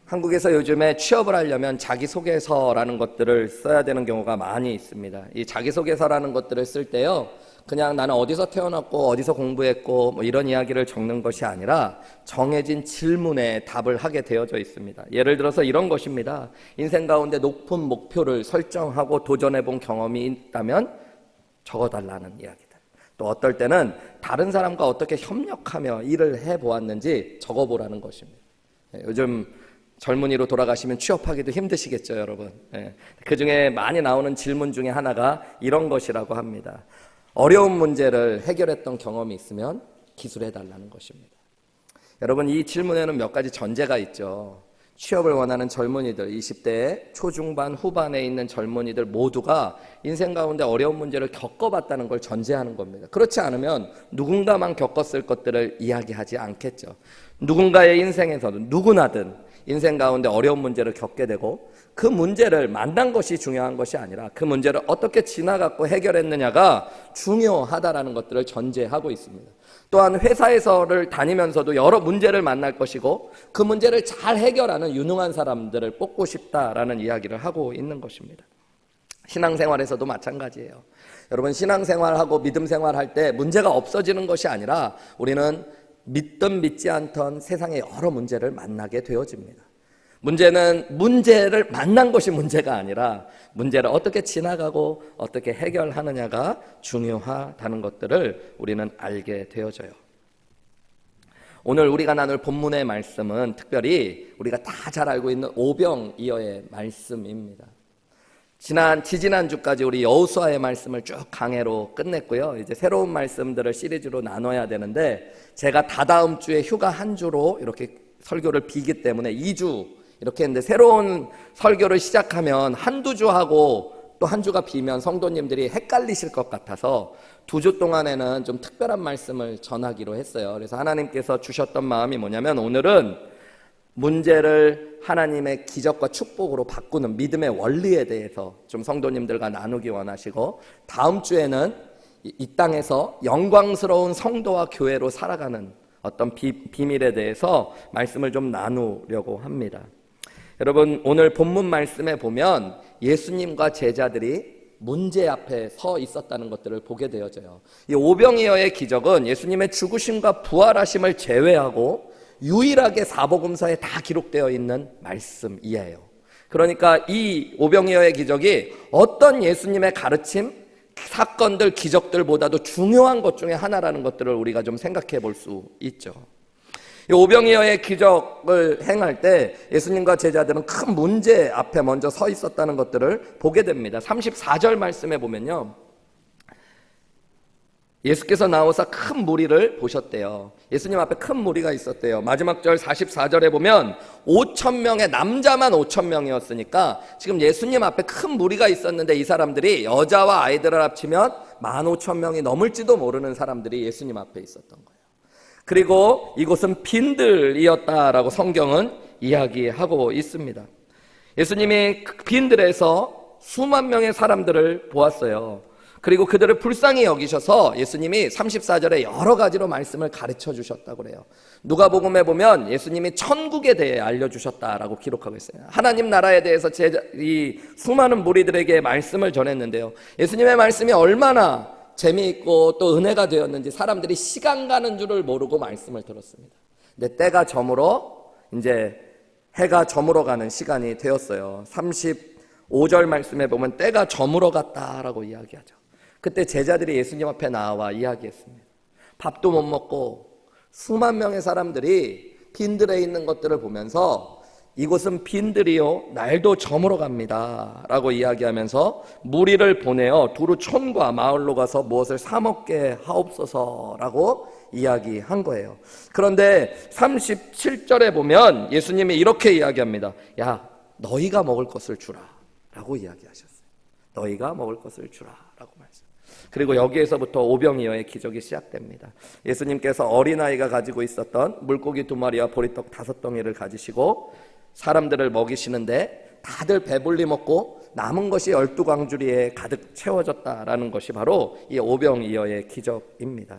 한국에서 요즘에 취업을 하려면 자기소개서라는 것들을 써야 되는 경우가 많이 있습니다. 이 자기소개서라는 것들을 쓸 때요, 그냥 나는 어디서 태어났고 어디서 공부했고 뭐 이런 이야기를 적는 것이 아니라 정해진 질문에 답을 하게 되어져 있습니다. 예를 들어서 이런 것입니다. 인생 가운데 높은 목표를 설정하고 도전해본 경험이 있다면 적어달라는 이야기들. 또 어떨 때는 다른 사람과 어떻게 협력하며 일을 해보았는지 적어보라는 것입니다. 요즘 젊은이로 돌아가시면 취업하기도 힘드시겠죠, 여러분. 그 중에 많이 나오는 질문 중에 하나가 이런 것이라고 합니다. 어려운 문제를 해결했던 경험이 있으면 기술해달라는 것입니다. 여러분, 이 질문에는 몇 가지 전제가 있죠. 취업을 원하는 젊은이들, 20대 초중반 후반에 있는 젊은이들 모두가 인생 가운데 어려운 문제를 겪어봤다는 걸 전제하는 겁니다. 그렇지 않으면 누군가만 겪었을 것들을 이야기하지 않겠죠. 누군가의 인생에서도 누구나든 인생 가운데 어려운 문제를 겪게 되고 그 문제를 만난 것이 중요한 것이 아니라 그 문제를 어떻게 지나갔고 해결했느냐가 중요하다라는 것들을 전제하고 있습니다. 또한 회사에서를 다니면서도 여러 문제를 만날 것이고 그 문제를 잘 해결하는 유능한 사람들을 뽑고 싶다라는 이야기를 하고 있는 것입니다. 신앙생활에서도 마찬가지예요. 여러분, 신앙생활하고 믿음생활할 때 문제가 없어지는 것이 아니라 우리는 믿든 믿지 않던 세상의 여러 문제를 만나게 되어집니다. 문제는 문제를 만난 것이 문제가 아니라 문제를 어떻게 지나가고 어떻게 해결하느냐가 중요하다는 것들을 우리는 알게 되어져요. 오늘 우리가 나눌 본문의 말씀은 특별히 우리가 다 잘 알고 있는 오병이어의 말씀입니다. 지지난주까지 우리 여호수아의 말씀을 쭉 강해로 끝냈고요. 이제 새로운 말씀들을 시리즈로 나눠야 되는데 제가 다다음 주에 휴가 한 주로 이렇게 설교를 비기 때문에 2주 이렇게 했는데 새로운 설교를 시작하면 한두 주 하고 또 한 주가 비면 성도님들이 헷갈리실 것 같아서 2주 동안에는 좀 특별한 말씀을 전하기로 했어요. 그래서 하나님께서 주셨던 마음이 뭐냐면 오늘은 문제를 하나님의 기적과 축복으로 바꾸는 믿음의 원리에 대해서 좀 성도님들과 나누기 원하시고 다음 주에는 이 땅에서 영광스러운 성도와 교회로 살아가는 어떤 비밀에 대해서 말씀을 좀 나누려고 합니다. 여러분, 오늘 본문 말씀에 보면 예수님과 제자들이 문제 앞에 서 있었다는 것들을 보게 되어져요. 이 오병이어의 기적은 예수님의 죽으심과 부활하심을 제외하고 유일하게 사복음서에 다 기록되어 있는 말씀이에요. 그러니까 이 오병이어의 기적이 어떤 예수님의 가르침, 사건들, 기적들보다도 중요한 것 중에 하나라는 것들을 우리가 좀 생각해 볼 수 있죠. 이 오병이어의 기적을 행할 때 예수님과 제자들은 큰 문제 앞에 먼저 서 있었다는 것들을 보게 됩니다. 34절 말씀에 보면요, 예수께서 나오사 큰 무리를 보셨대요. 예수님 앞에 큰 무리가 있었대요. 마지막 절 44절에 보면 5,000명의 남자만 5,000명이었으니까 지금 예수님 앞에 큰 무리가 있었는데 이 사람들이 여자와 아이들을 합치면 15,000명이 넘을지도 모르는 사람들이 예수님 앞에 있었던 거예요. 그리고 이곳은 빈들이었다라고 성경은 이야기하고 있습니다. 예수님이 빈들에서 수만 명의 사람들을 보았어요. 그리고 그들을 불쌍히 여기셔서 예수님이 34절에 여러 가지로 말씀을 가르쳐 주셨다고 그래요. 누가복음에 보면 예수님이 천국에 대해 알려주셨다라고 기록하고 있어요. 하나님 나라에 대해서 이 수많은 무리들에게 말씀을 전했는데요, 예수님의 말씀이 얼마나 재미있고 또 은혜가 되었는지 사람들이 시간 가는 줄을 모르고 말씀을 들었습니다. 근데 때가 저물어 이제 해가 저물어 가는 시간이 되었어요. 35절 말씀에 보면 때가 저물어 갔다라고 이야기하죠. 그때 제자들이 예수님 앞에 나와 이야기했습니다. 밥도 못 먹고 수만 명의 사람들이 빈들에 있는 것들을 보면서 이곳은 빈들이요 날도 저물어 갑니다 라고 이야기하면서 무리를 보내어 두루 촌과 마을로 가서 무엇을 사 먹게 하옵소서 라고 이야기한 거예요. 그런데 37절에 보면 예수님이 이렇게 이야기합니다. 야, 너희가 먹을 것을 주라 라고 이야기하셨어요. 너희가 먹을 것을 주라 라고 말씀. 그리고 여기에서부터 오병이어의 기적이 시작됩니다. 예수님께서 어린아이가 가지고 있었던 물고기 2마리와 보리떡 5덩이를 가지시고 사람들을 먹이시는데 다들 배불리 먹고 남은 것이 12광주리에 가득 채워졌다라는 것이 바로 이 오병이어의 기적입니다.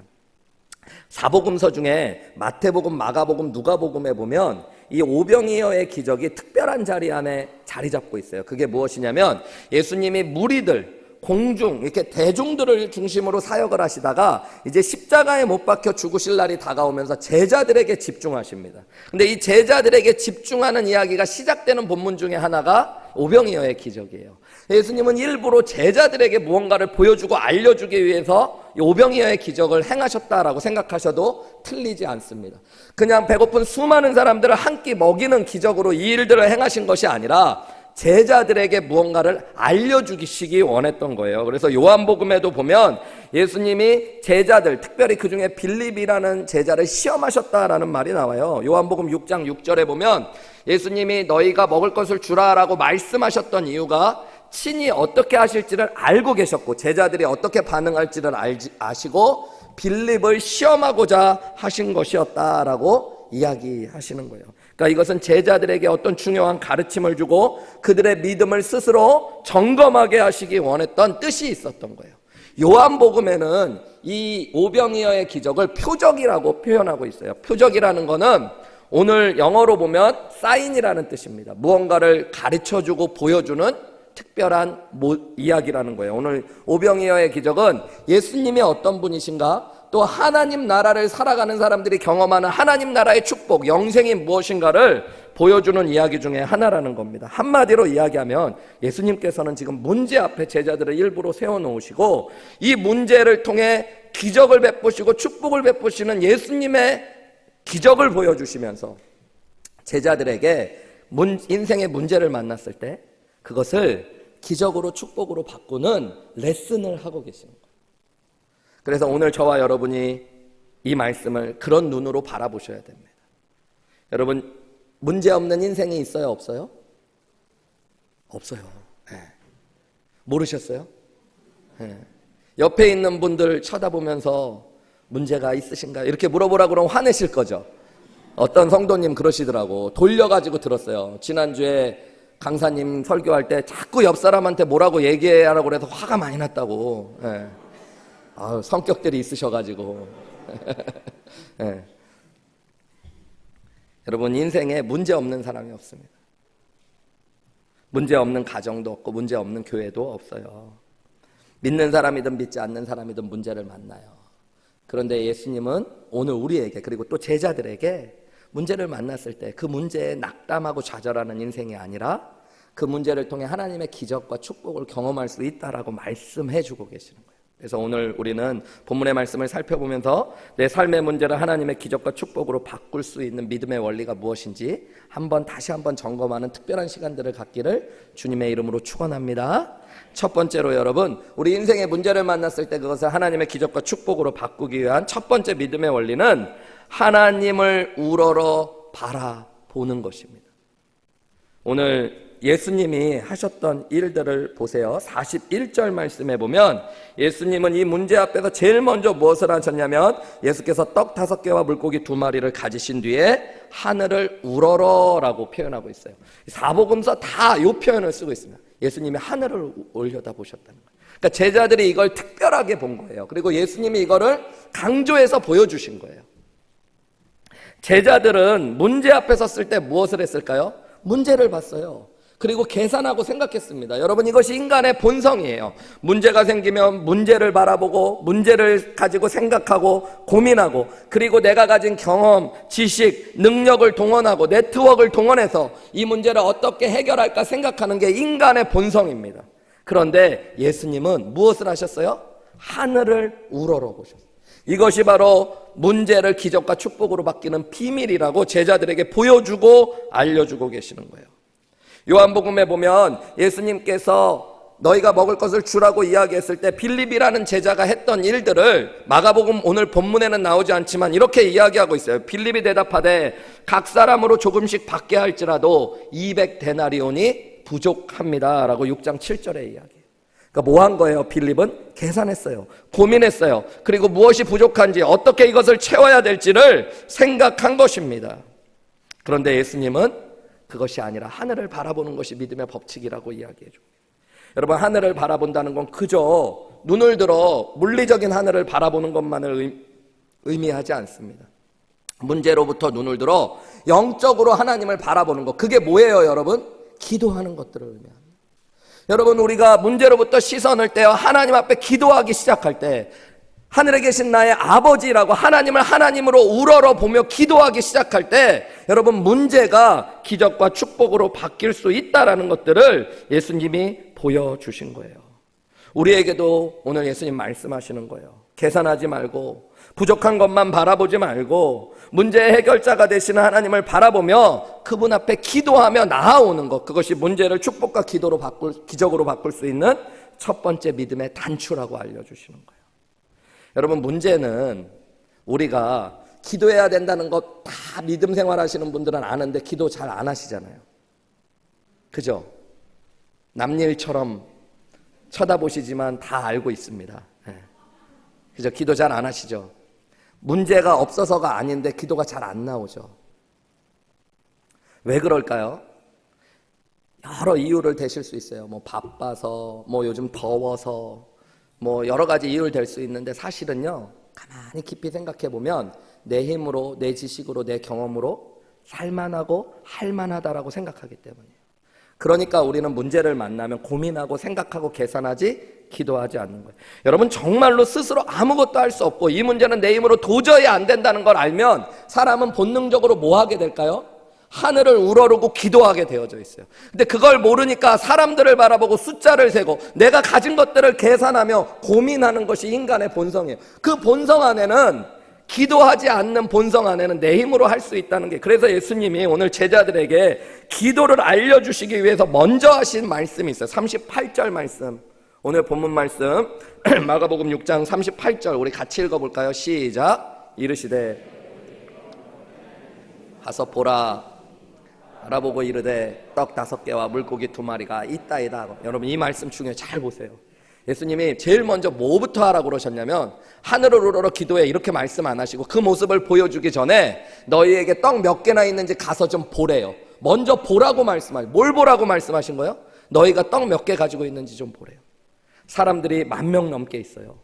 사복음서 중에 마태복음, 마가복음, 누가복음에 보면 이 오병이어의 기적이 특별한 자리 안에 자리 잡고 있어요. 그게 무엇이냐면 예수님이 무리들, 공중, 이렇게 대중들을 중심으로 사역을 하시다가 이제 십자가에 못 박혀 죽으실 날이 다가오면서 제자들에게 집중하십니다. 근데 이 제자들에게 집중하는 이야기가 시작되는 본문 중에 하나가 오병이어의 기적이에요. 예수님은 일부러 제자들에게 무언가를 보여주고 알려주기 위해서 오병이어의 기적을 행하셨다라고 생각하셔도 틀리지 않습니다. 그냥 배고픈 수많은 사람들을 한 끼 먹이는 기적으로 이 일들을 행하신 것이 아니라 제자들에게 무언가를 알려주시기 원했던 거예요. 그래서 요한복음에도 보면 예수님이 제자들, 특별히 그 중에 빌립이라는 제자를 시험하셨다라는 말이 나와요. 요한복음 6장 6절에 보면 예수님이 너희가 먹을 것을 주라라고 말씀하셨던 이유가 친히 어떻게 하실지를 알고 계셨고 제자들이 어떻게 반응할지를 아시고 빌립을 시험하고자 하신 것이었다라고 이야기하시는 거예요. 그러니까 이것은 제자들에게 어떤 중요한 가르침을 주고 그들의 믿음을 스스로 점검하게 하시기 원했던 뜻이 있었던 거예요. 요한복음에는 이 오병이어의 기적을 표적이라고 표현하고 있어요. 표적이라는 거는 오늘 영어로 보면 사인이라는 뜻입니다. 무언가를 가르쳐주고 보여주는 특별한 이야기라는 거예요. 오늘 오병이어의 기적은 예수님이 어떤 분이신가, 또 하나님 나라를 살아가는 사람들이 경험하는 하나님 나라의 축복, 영생이 무엇인가를 보여주는 이야기 중에 하나라는 겁니다. 한마디로 이야기하면 예수님께서는 지금 문제 앞에 제자들을 일부러 세워놓으시고 이 문제를 통해 기적을 베푸시고 축복을 베푸시는 예수님의 기적을 보여주시면서 제자들에게 인생의 문제를 만났을 때 그것을 기적으로 축복으로 바꾸는 레슨을 하고 계시는 거예요. 그래서 오늘 저와 여러분이 이 말씀을 그런 눈으로 바라보셔야 됩니다. 여러분, 문제없는 인생이 있어요, 없어요? 없어요. 네. 모르셨어요? 네. 옆에 있는 분들 쳐다보면서 문제가 있으신가요? 이렇게 물어보라 그러면 화내실 거죠. 어떤 성도님 그러시더라고. 돌려가지고 들었어요. 지난주에 강사님 설교할 때 자꾸 옆 사람한테 뭐라고 얘기하라고 그래서 화가 많이 났다고. 네. 성격들이 있으셔가지고. 네. 여러분, 인생에 문제 없는 사람이 없습니다. 문제 없는 가정도 없고 문제 없는 교회도 없어요. 믿는 사람이든 믿지 않는 사람이든 문제를 만나요. 그런데 예수님은 오늘 우리에게 그리고 또 제자들에게 문제를 만났을 때 그 문제에 낙담하고 좌절하는 인생이 아니라 그 문제를 통해 하나님의 기적과 축복을 경험할 수 있다라고 말씀해 주고 계시는 거예요. 그래서 오늘 우리는 본문의 말씀을 살펴보면서 내 삶의 문제를 하나님의 기적과 축복으로 바꿀 수 있는 믿음의 원리가 무엇인지 다시 한번 점검하는 특별한 시간들을 갖기를 주님의 이름으로 축원합니다. 첫 번째로 여러분, 우리 인생의 문제를 만났을 때 그것을 하나님의 기적과 축복으로 바꾸기 위한 첫 번째 믿음의 원리는 하나님을 우러러 바라보는 것입니다. 오늘 예수님이 하셨던 일들을 보세요. 41절 말씀에 보면 예수님은 이 문제 앞에서 제일 먼저 무엇을 하셨냐면 예수께서 떡 5개와 물고기 2마리를 가지신 뒤에 하늘을 우러러라고 표현하고 있어요. 사복음서 다 이 표현을 쓰고 있습니다. 예수님이 하늘을 올려다 보셨다는 거예요. 그러니까 제자들이 이걸 특별하게 본 거예요. 그리고 예수님이 이거를 강조해서 보여주신 거예요. 제자들은 문제 앞에 섰을 때 무엇을 했을까요? 문제를 봤어요. 그리고 계산하고 생각했습니다. 여러분, 이것이 인간의 본성이에요. 문제가 생기면 문제를 바라보고 문제를 가지고 생각하고 고민하고 그리고 내가 가진 경험, 지식, 능력을 동원하고 네트워크를 동원해서 이 문제를 어떻게 해결할까 생각하는 게 인간의 본성입니다. 그런데 예수님은 무엇을 하셨어요? 하늘을 우러러 보셨어요. 이것이 바로 문제를 기적과 축복으로 바뀌는 비밀이라고 제자들에게 보여주고 알려주고 계시는 거예요. 요한복음에 보면 예수님께서 너희가 먹을 것을 주라고 이야기했을 때 빌립이라는 제자가 했던 일들을 마가복음 오늘 본문에는 나오지 않지만 이렇게 이야기하고 있어요. 빌립이 대답하되 각 사람으로 조금씩 받게 할지라도 200데나리온이 부족합니다 라고 6장 7절에 이야기해요. 그러니까 뭐 한 거예요? 빌립은 계산했어요. 고민했어요. 그리고 무엇이 부족한지 어떻게 이것을 채워야 될지를 생각한 것입니다. 그런데 예수님은 그것이 아니라 하늘을 바라보는 것이 믿음의 법칙이라고 이야기해 줍니다. 여러분, 하늘을 바라본다는 건 그저 눈을 들어 물리적인 하늘을 바라보는 것만을 의미하지 않습니다. 문제로부터 눈을 들어 영적으로 하나님을 바라보는 것, 그게 뭐예요 여러분? 기도하는 것들을 의미합니다. 여러분, 우리가 문제로부터 시선을 떼어 하나님 앞에 기도하기 시작할 때, 하늘에 계신 나의 아버지라고 하나님을 하나님으로 우러러 보며 기도하기 시작할 때, 여러분, 문제가 기적과 축복으로 바뀔 수 있다라는 것들을 예수님이 보여주신 거예요. 우리에게도 오늘 예수님 말씀하시는 거예요. 계산하지 말고 부족한 것만 바라보지 말고 문제의 해결자가 되시는 하나님을 바라보며 그분 앞에 기도하며 나아오는 것, 그것이 문제를 축복과 기적으로 바꿀 수 있는 첫 번째 믿음의 단추라고 알려주시는 거예요. 여러분, 문제는 우리가 기도해야 된다는 것 다 믿음 생활하시는 분들은 아는데 기도 잘 안 하시잖아요. 그죠? 남일처럼 쳐다보시지만 다 알고 있습니다. 그죠? 기도 잘 안 하시죠? 문제가 없어서가 아닌데 기도가 잘 안 나오죠. 왜 그럴까요? 여러 이유를 대실 수 있어요. 뭐 바빠서, 뭐 요즘 더워서, 뭐 여러 가지 이유를 댈 수 있는데, 사실은요, 가만히 깊이 생각해 보면 내 힘으로, 내 지식으로, 내 경험으로 살만하고 할만하다라고 생각하기 때문이에요. 그러니까 우리는 문제를 만나면 고민하고 생각하고 계산하지 기도하지 않는 거예요. 여러분, 정말로 스스로 아무것도 할 수 없고 이 문제는 내 힘으로 도저히 안 된다는 걸 알면 사람은 본능적으로 뭐 하게 될까요? 하늘을 우러르고 기도하게 되어져 있어요. 근데 그걸 모르니까 사람들을 바라보고 숫자를 세고 내가 가진 것들을 계산하며 고민하는 것이 인간의 본성이에요. 그 본성 안에는, 기도하지 않는 본성 안에는 내 힘으로 할 수 있다는 게, 그래서 예수님이 오늘 제자들에게 기도를 알려주시기 위해서 먼저 하신 말씀이 있어요. 38절 말씀, 오늘 본문 말씀 마가복음 6장 38절 우리 같이 읽어볼까요? 시작. 이르시되 가서 보라, 알아보고 이르되 떡 5개와 물고기 2마리가 있다이다. 여러분, 이 말씀 중에 잘 보세요. 예수님이 제일 먼저 뭐부터 하라고 그러셨냐면, 하늘을 우러러 기도해, 이렇게 말씀 안 하시고 그 모습을 보여주기 전에 너희에게 떡 몇 개나 있는지 가서 좀 보래요. 먼저 보라고 말씀하시고, 뭘 보라고 말씀하신 거예요? 너희가 떡 몇 개 가지고 있는지 좀 보래요. 사람들이 10,000명 넘게 있어요.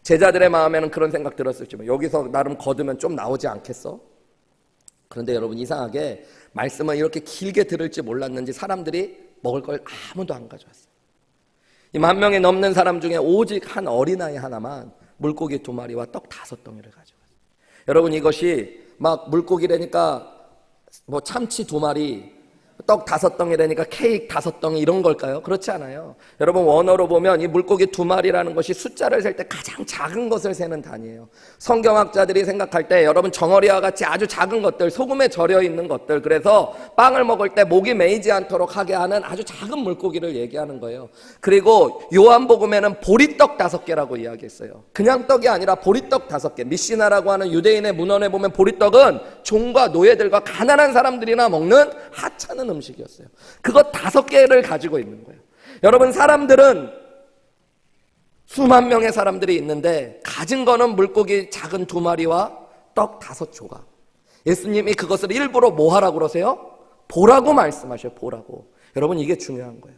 제자들의 마음에는 그런 생각 들었을지만, 여기서 나름 거두면 좀 나오지 않겠어? 그런데 여러분, 이상하게 말씀을 이렇게 길게 들을지 몰랐는지 사람들이 먹을 걸 아무도 안 가져왔어요. 이 10,000명이 넘는 사람 중에 오직 한 어린아이 하나만 물고기 2마리와 떡 5덩이를 가져왔어요. 여러분, 이것이 막 물고기라니까 뭐 참치 2마리, 떡 5덩이라니까 케이크 5덩이 이런 걸까요? 그렇지 않아요. 여러분, 원어로 보면 이 물고기 2마리라는 것이 숫자를 셀 때 가장 작은 것을 세는 단위예요. 성경학자들이 생각할 때 여러분, 정어리와 같이 아주 작은 것들, 소금에 절여 있는 것들, 그래서 빵을 먹을 때 목이 메이지 않도록 하게 하는 아주 작은 물고기를 얘기하는 거예요. 그리고 요한복음에는 보리떡 5개라고 이야기했어요. 그냥 떡이 아니라 보리떡 5개. 미시나라고 하는 유대인의 문헌에 보면 보리떡은 종과 노예들과 가난한 사람들이나 먹는 하찮은 음식이었어요. 그거 5개를 가지고 있는 거예요. 여러분, 사람들은 수만 명의 사람들이 있는데 가진 거는 물고기 작은 2마리와 떡 5조각. 예수님이 그것을 일부러 뭐 하라고 그러세요? 보라고 말씀하셔요. 보라고. 여러분, 이게 중요한 거예요.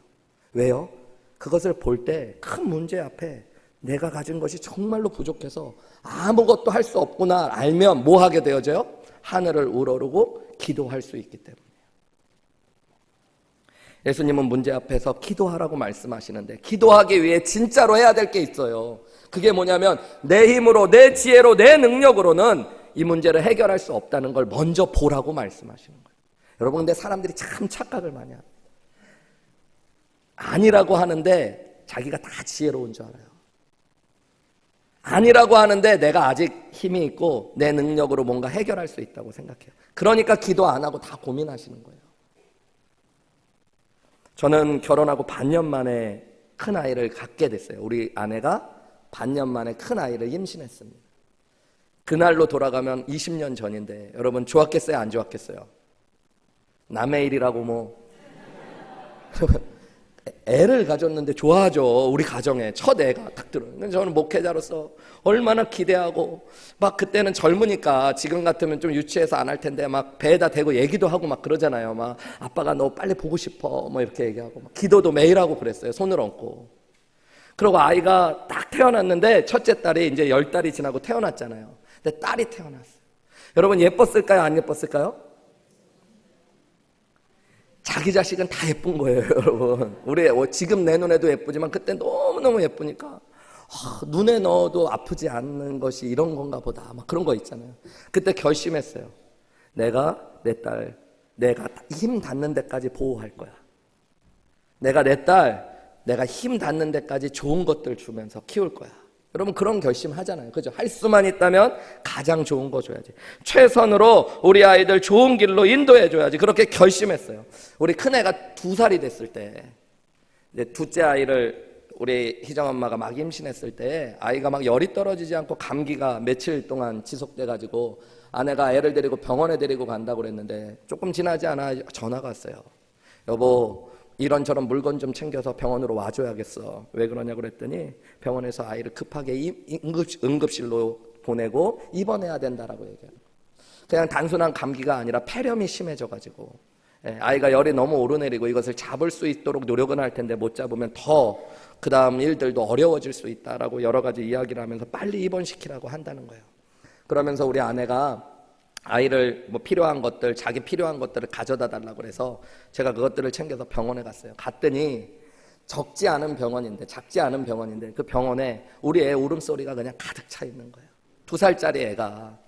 왜요? 그것을 볼 때 큰 문제 앞에 내가 가진 것이 정말로 부족해서 아무것도 할 수 없구나 알면 뭐 하게 되어져요? 하늘을 우러르고 기도할 수 있기 때문에. 예수님은 문제 앞에서 기도하라고 말씀하시는데, 기도하기 위해 진짜로 해야 될 게 있어요. 그게 뭐냐면 내 힘으로, 내 지혜로, 내 능력으로는 이 문제를 해결할 수 없다는 걸 먼저 보라고 말씀하시는 거예요. 여러분, 근데 사람들이 참 착각을 많이 합니다. 아니라고 하는데 자기가 다 지혜로운 줄 알아요. 아니라고 하는데 내가 아직 힘이 있고 내 능력으로 뭔가 해결할 수 있다고 생각해요. 그러니까 기도 안 하고 다 고민하시는 거예요. 저는 결혼하고 반년 만에 큰 아이를 갖게 됐어요. 우리 아내가 반년 만에 큰 아이를 임신했습니다. 그날로 돌아가면 20년 전인데 여러분, 좋았겠어요? 안 좋았겠어요? 남의 일이라고 뭐 애를 가졌는데 좋아하죠. 우리 가정에 첫 애가 딱 들어요. 저는 목회자로서 얼마나 기대하고, 막 그때는 젊으니까 지금 같으면 좀 유치해서 안 할 텐데 막 배에다 대고 얘기도 하고 막 그러잖아요. 막 아빠가 너 빨리 보고 싶어 뭐 이렇게 얘기하고, 막 기도도 매일 하고 그랬어요. 손을 얹고. 그리고 아이가 딱 태어났는데 첫째 딸이 이제 10달이 지나고 태어났잖아요. 근데 딸이 태어났어요. 여러분 예뻤을까요? 안 예뻤을까요? 자기 자식은 다 예쁜 거예요, 여러분. 우리 지금 내 눈에도 예쁘지만 그때 너무너무 예쁘니까 눈에 넣어도 아프지 않는 것이 이런 건가 보다. 막 그런 거 있잖아요. 그때 결심했어요. 내가 내 딸, 내가 힘 닿는 데까지 보호할 거야. 내가 내 딸, 내가 힘 닿는 데까지 좋은 것들 주면서 키울 거야. 여러분 그런 결심 하잖아요. 그죠? 할 수만 있다면 가장 좋은 거 줘야지. 최선으로 우리 아이들 좋은 길로 인도해 줘야지. 그렇게 결심했어요. 우리 큰애가 2살이 됐을 때 이제 둘째 아이를 우리 희정 엄마가 막 임신했을 때 아이가 막 열이 떨어지지 않고 감기가 며칠 동안 지속돼 가지고 아내가 애를 데리고 병원에 데리고 간다고 그랬는데 조금 지나지 않아 전화가 왔어요. 여보 이런저런 물건 좀 챙겨서 병원으로 와줘야겠어. 왜 그러냐고 그랬더니 병원에서 아이를 급하게 응급실로 보내고 입원해야 된다라고 얘기해요. 그냥 단순한 감기가 아니라 폐렴이 심해져가지고 아이가 열이 너무 오르내리고 이것을 잡을 수 있도록 노력은 할 텐데 못 잡으면 더 그 다음 일들도 어려워질 수 있다라고 여러 가지 이야기를 하면서 빨리 입원시키라고 한다는 거예요. 그러면서 우리 아내가 아이를 뭐 필요한 것들, 자기 필요한 것들을 가져다 달라고 그래서 제가 그것들을 챙겨서 병원에 갔어요. 갔더니 작지 않은 병원인데 그 병원에 우리 애 울음소리가 그냥 가득 차 있는 거예요. 2살짜리 애가.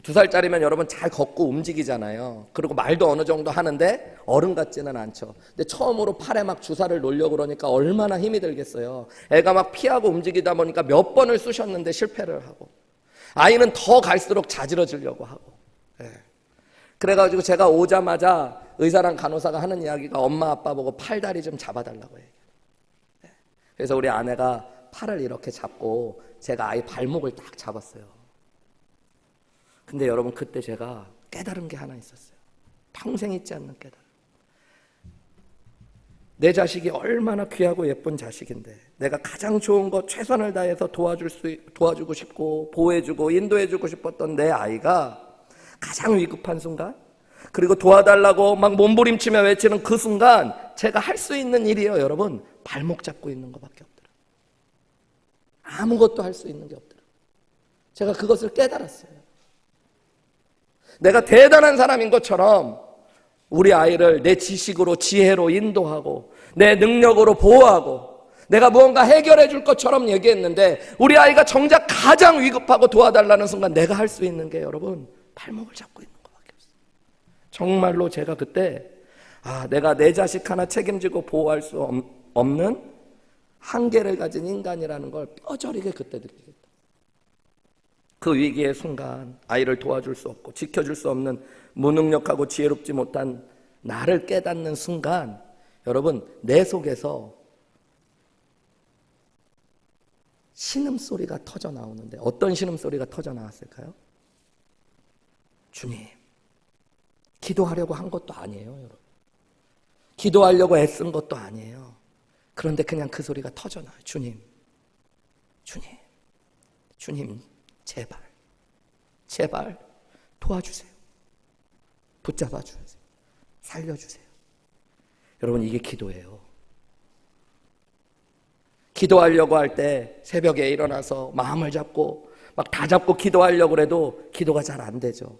2살짜리면 여러분 잘 걷고 움직이잖아요. 그리고 말도 어느 정도 하는데 어른 같지는 않죠. 근데 처음으로 팔에 막 주사를 놓으려고 그러니까 얼마나 힘이 들겠어요. 애가 막 피하고 움직이다 보니까 몇 번을 쑤셨는데 실패를 하고 아이는 더 갈수록 자지러지려고 하고 그래가지고 제가 오자마자 의사랑 간호사가 하는 이야기가 엄마 아빠 보고 팔다리 좀 잡아달라고 얘기해요. 그래서 우리 아내가 팔을 이렇게 잡고 제가 아이 발목을 딱 잡았어요. 근데 여러분 그때 제가 깨달은 게 하나 있었어요. 평생 잊지 않는 깨달음. 내 자식이 얼마나 귀하고 예쁜 자식인데 내가 가장 좋은 거 최선을 다해서 도와주고 싶고 보호해주고 인도해주고 싶었던 내 아이가 가장 위급한 순간 그리고 도와달라고 막 몸부림치며 외치는 그 순간 제가 할 수 있는 일이에요. 여러분 발목 잡고 있는 것밖에 없더라. 아무것도 할 수 있는 게 없더라. 제가 그것을 깨달았어요. 내가 대단한 사람인 것처럼 우리 아이를 내 지식으로 지혜로 인도하고 내 능력으로 보호하고 내가 무언가 해결해 줄 것처럼 얘기했는데 우리 아이가 정작 가장 위급하고 도와달라는 순간 내가 할 수 있는 게 여러분 발목을 잡고 있는 것밖에 없어요. 정말로 제가 그때 내가 내 자식 하나 책임지고 보호할 수 없는 한계를 가진 인간이라는 걸 뼈저리게 그때 느끼겠다. 그 위기의 순간 아이를 도와줄 수 없고 지켜줄 수 없는 무능력하고 지혜롭지 못한 나를 깨닫는 순간 여러분 내 속에서 신음소리가 터져 나오는데 어떤 신음소리가 터져 나왔을까요? 주님, 기도하려고 한 것도 아니에요, 여러분. 기도하려고 애쓴 것도 아니에요. 그런데 그냥 그 소리가 터져 나와요. 주님, 제발 도와주세요. 붙잡아 주세요. 살려주세요. 여러분 이게 기도예요. 기도하려고 할 때 새벽에 일어나서 마음을 잡고 막 다 잡고 기도하려고 해도 기도가 잘 안 되죠.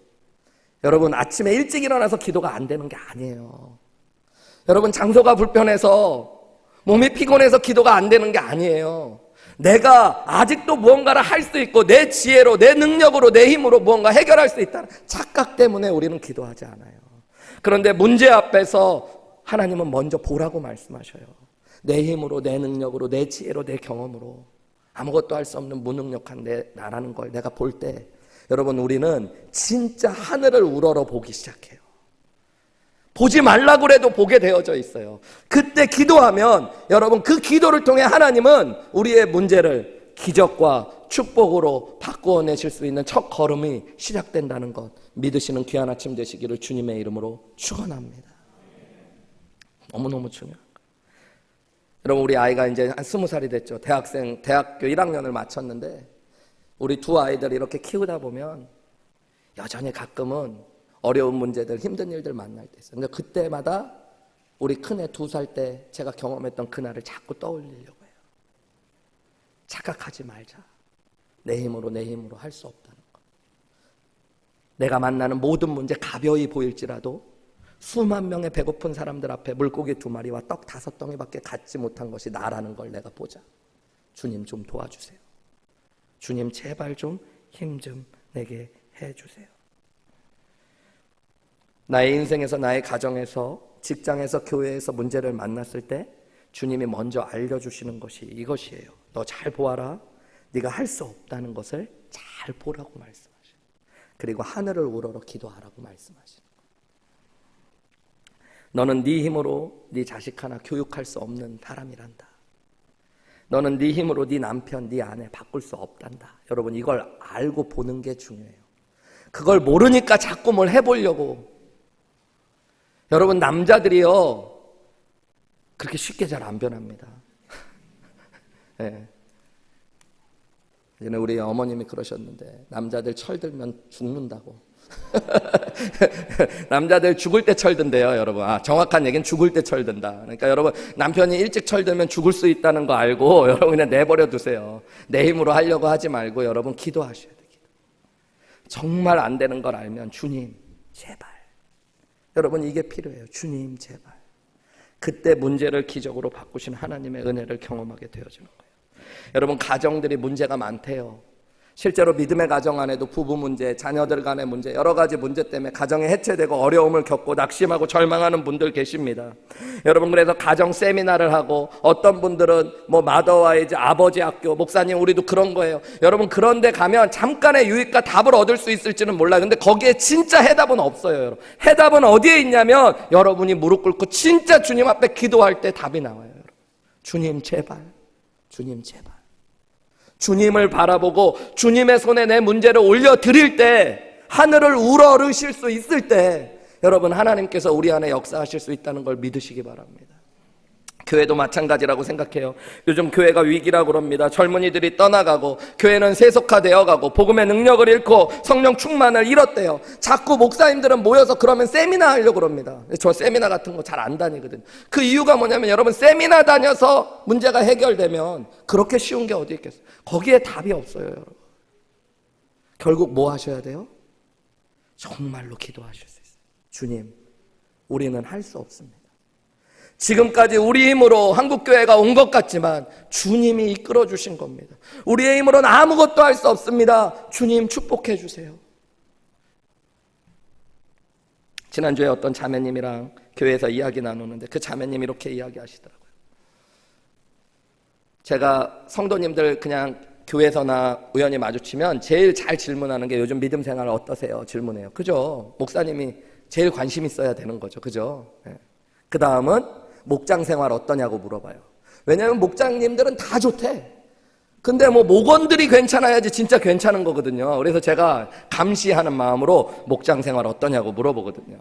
여러분 아침에 일찍 일어나서 기도가 안 되는 게 아니에요. 여러분 장소가 불편해서 몸이 피곤해서 기도가 안 되는 게 아니에요. 내가 아직도 무언가를 할 수 있고 내 지혜로 내 능력으로 내 힘으로 무언가 해결할 수 있다는 착각 때문에 우리는 기도하지 않아요. 그런데 문제 앞에서 하나님은 먼저 보라고 말씀하셔요. 내 힘으로 내 능력으로 내 지혜로 내 경험으로 아무것도 할 수 없는 무능력한 나라는 걸 내가 볼 때 여러분 우리는 진짜 하늘을 우러러 보기 시작해요. 보지 말라고 해도 보게 되어져 있어요. 그때 기도하면 여러분 그 기도를 통해 하나님은 우리의 문제를 기적과 축복으로 바꾸어내실 수 있는 첫 걸음이 시작된다는 것 믿으시는 귀한 아침 되시기를 주님의 이름으로 축원합니다. 너무너무 중요한 거예요. 여러분 우리 아이가 이제 한 20살이 됐죠. 대학교 1학년을 마쳤는데 우리 두 아이들 이렇게 키우다 보면 여전히 가끔은 어려운 문제들, 힘든 일들 만날 때 있어요. 근데 그때마다 우리 큰애 2살 때 제가 경험했던 그날을 자꾸 떠올리려고 해요. 착각하지 말자. 내 힘으로 할 수 없다는 것. 내가 만나는 모든 문제 가벼이 보일지라도 수만 명의 배고픈 사람들 앞에 물고기 2마리와 떡 5덩이밖에 갖지 못한 것이 나라는 걸 내가 보자. 주님 좀 도와주세요. 주님 제발 좀 힘 좀 내게 해주세요. 나의 인생에서, 나의 가정에서, 직장에서, 교회에서 문제를 만났을 때 주님이 먼저 알려주시는 것이 이것이에요. 너 잘 보아라. 네가 할 수 없다는 것을 잘 보라고 말씀하시고, 그리고 하늘을 우러러 기도하라고 말씀하시는 거예요. 너는 네 힘으로 네 자식 하나 교육할 수 없는 사람이란다. 너는 네 힘으로 네 남편, 네 아내 바꿀 수 없단다. 여러분, 이걸 알고 보는 게 중요해요. 그걸 모르니까 자꾸 뭘 해보려고. 여러분, 남자들이요 그렇게 쉽게 잘 안 변합니다. 네. 예전에 우리 어머님이 그러셨는데, 남자들 철들면 죽는다고. 남자들 죽을 때 철든대요, 여러분. 정확한 얘기는 죽을 때 철든다. 그러니까 여러분, 남편이 일찍 철들면 죽을 수 있다는 거 알고 여러분 그냥 내버려 두세요. 내 힘으로 하려고 하지 말고 여러분 기도하셔야 돼요. 정말 안 되는 걸 알면 주님 제발. 여러분, 이게 필요해요. 주님 제발. 그때 문제를 기적으로 바꾸신 하나님의 은혜를 경험하게 되어지는 거예요. 여러분, 가정들이 문제가 많대요. 실제로 믿음의 가정 안에도 부부 문제, 자녀들 간의 문제, 여러 가지 문제 때문에 가정이 해체되고 어려움을 겪고 낙심하고 절망하는 분들 계십니다. 여러분, 그래서 가정 세미나를 하고, 어떤 분들은 마더와이즈 아버지 학교, 목사님 우리도 그런 거예요. 여러분, 그런데 가면 잠깐의 유익과 답을 얻을 수 있을지는 몰라요. 근데 거기에 진짜 해답은 없어요. 여러분, 해답은 어디에 있냐면 여러분이 무릎 꿇고 진짜 주님 앞에 기도할 때 답이 나와요. 여러분, 주님 제발, 주님 제발. 주님을 바라보고 주님의 손에 내 문제를 올려드릴 때, 하늘을 우러르실 수 있을 때 여러분, 하나님께서 우리 안에 역사하실 수 있다는 걸 믿으시기 바랍니다. 교회도 마찬가지라고 생각해요. 요즘 교회가 위기라고 그럽니다. 젊은이들이 떠나가고 교회는 세속화되어 가고 복음의 능력을 잃고 성령 충만을 잃었대요. 자꾸 목사님들은 모여서 그러면 세미나 하려고 그럽니다. 저 세미나 같은 거 잘 안 다니거든요. 그 이유가 뭐냐면, 여러분, 세미나 다녀서 문제가 해결되면 그렇게 쉬운 게 어디 있겠어요. 거기에 답이 없어요. 여러분, 결국 뭐 하셔야 돼요? 정말로 기도하실 수 있어요. 주님, 우리는 할 수 없습니다. 지금까지 우리 힘으로 한국교회가 온 것 같지만 주님이 이끌어 주신 겁니다. 우리의 힘으로는 아무것도 할 수 없습니다. 주님 축복해 주세요. 지난주에 어떤 자매님이랑 교회에서 이야기 나누는데 그 자매님이 이렇게 이야기하시더라고요. 제가 성도님들 그냥 교회에서나 우연히 마주치면 제일 잘 질문하는 게 요즘 믿음 생활 어떠세요? 질문해요. 그죠? 목사님이 제일 관심 있어야 되는 거죠. 그죠? 네. 그 다음은 목장 생활 어떠냐고 물어봐요. 왜냐하면 목장님들은 다 좋대. 근데 목원들이 괜찮아야지 진짜 괜찮은 거거든요. 그래서 제가 감시하는 마음으로 목장 생활 어떠냐고 물어보거든요.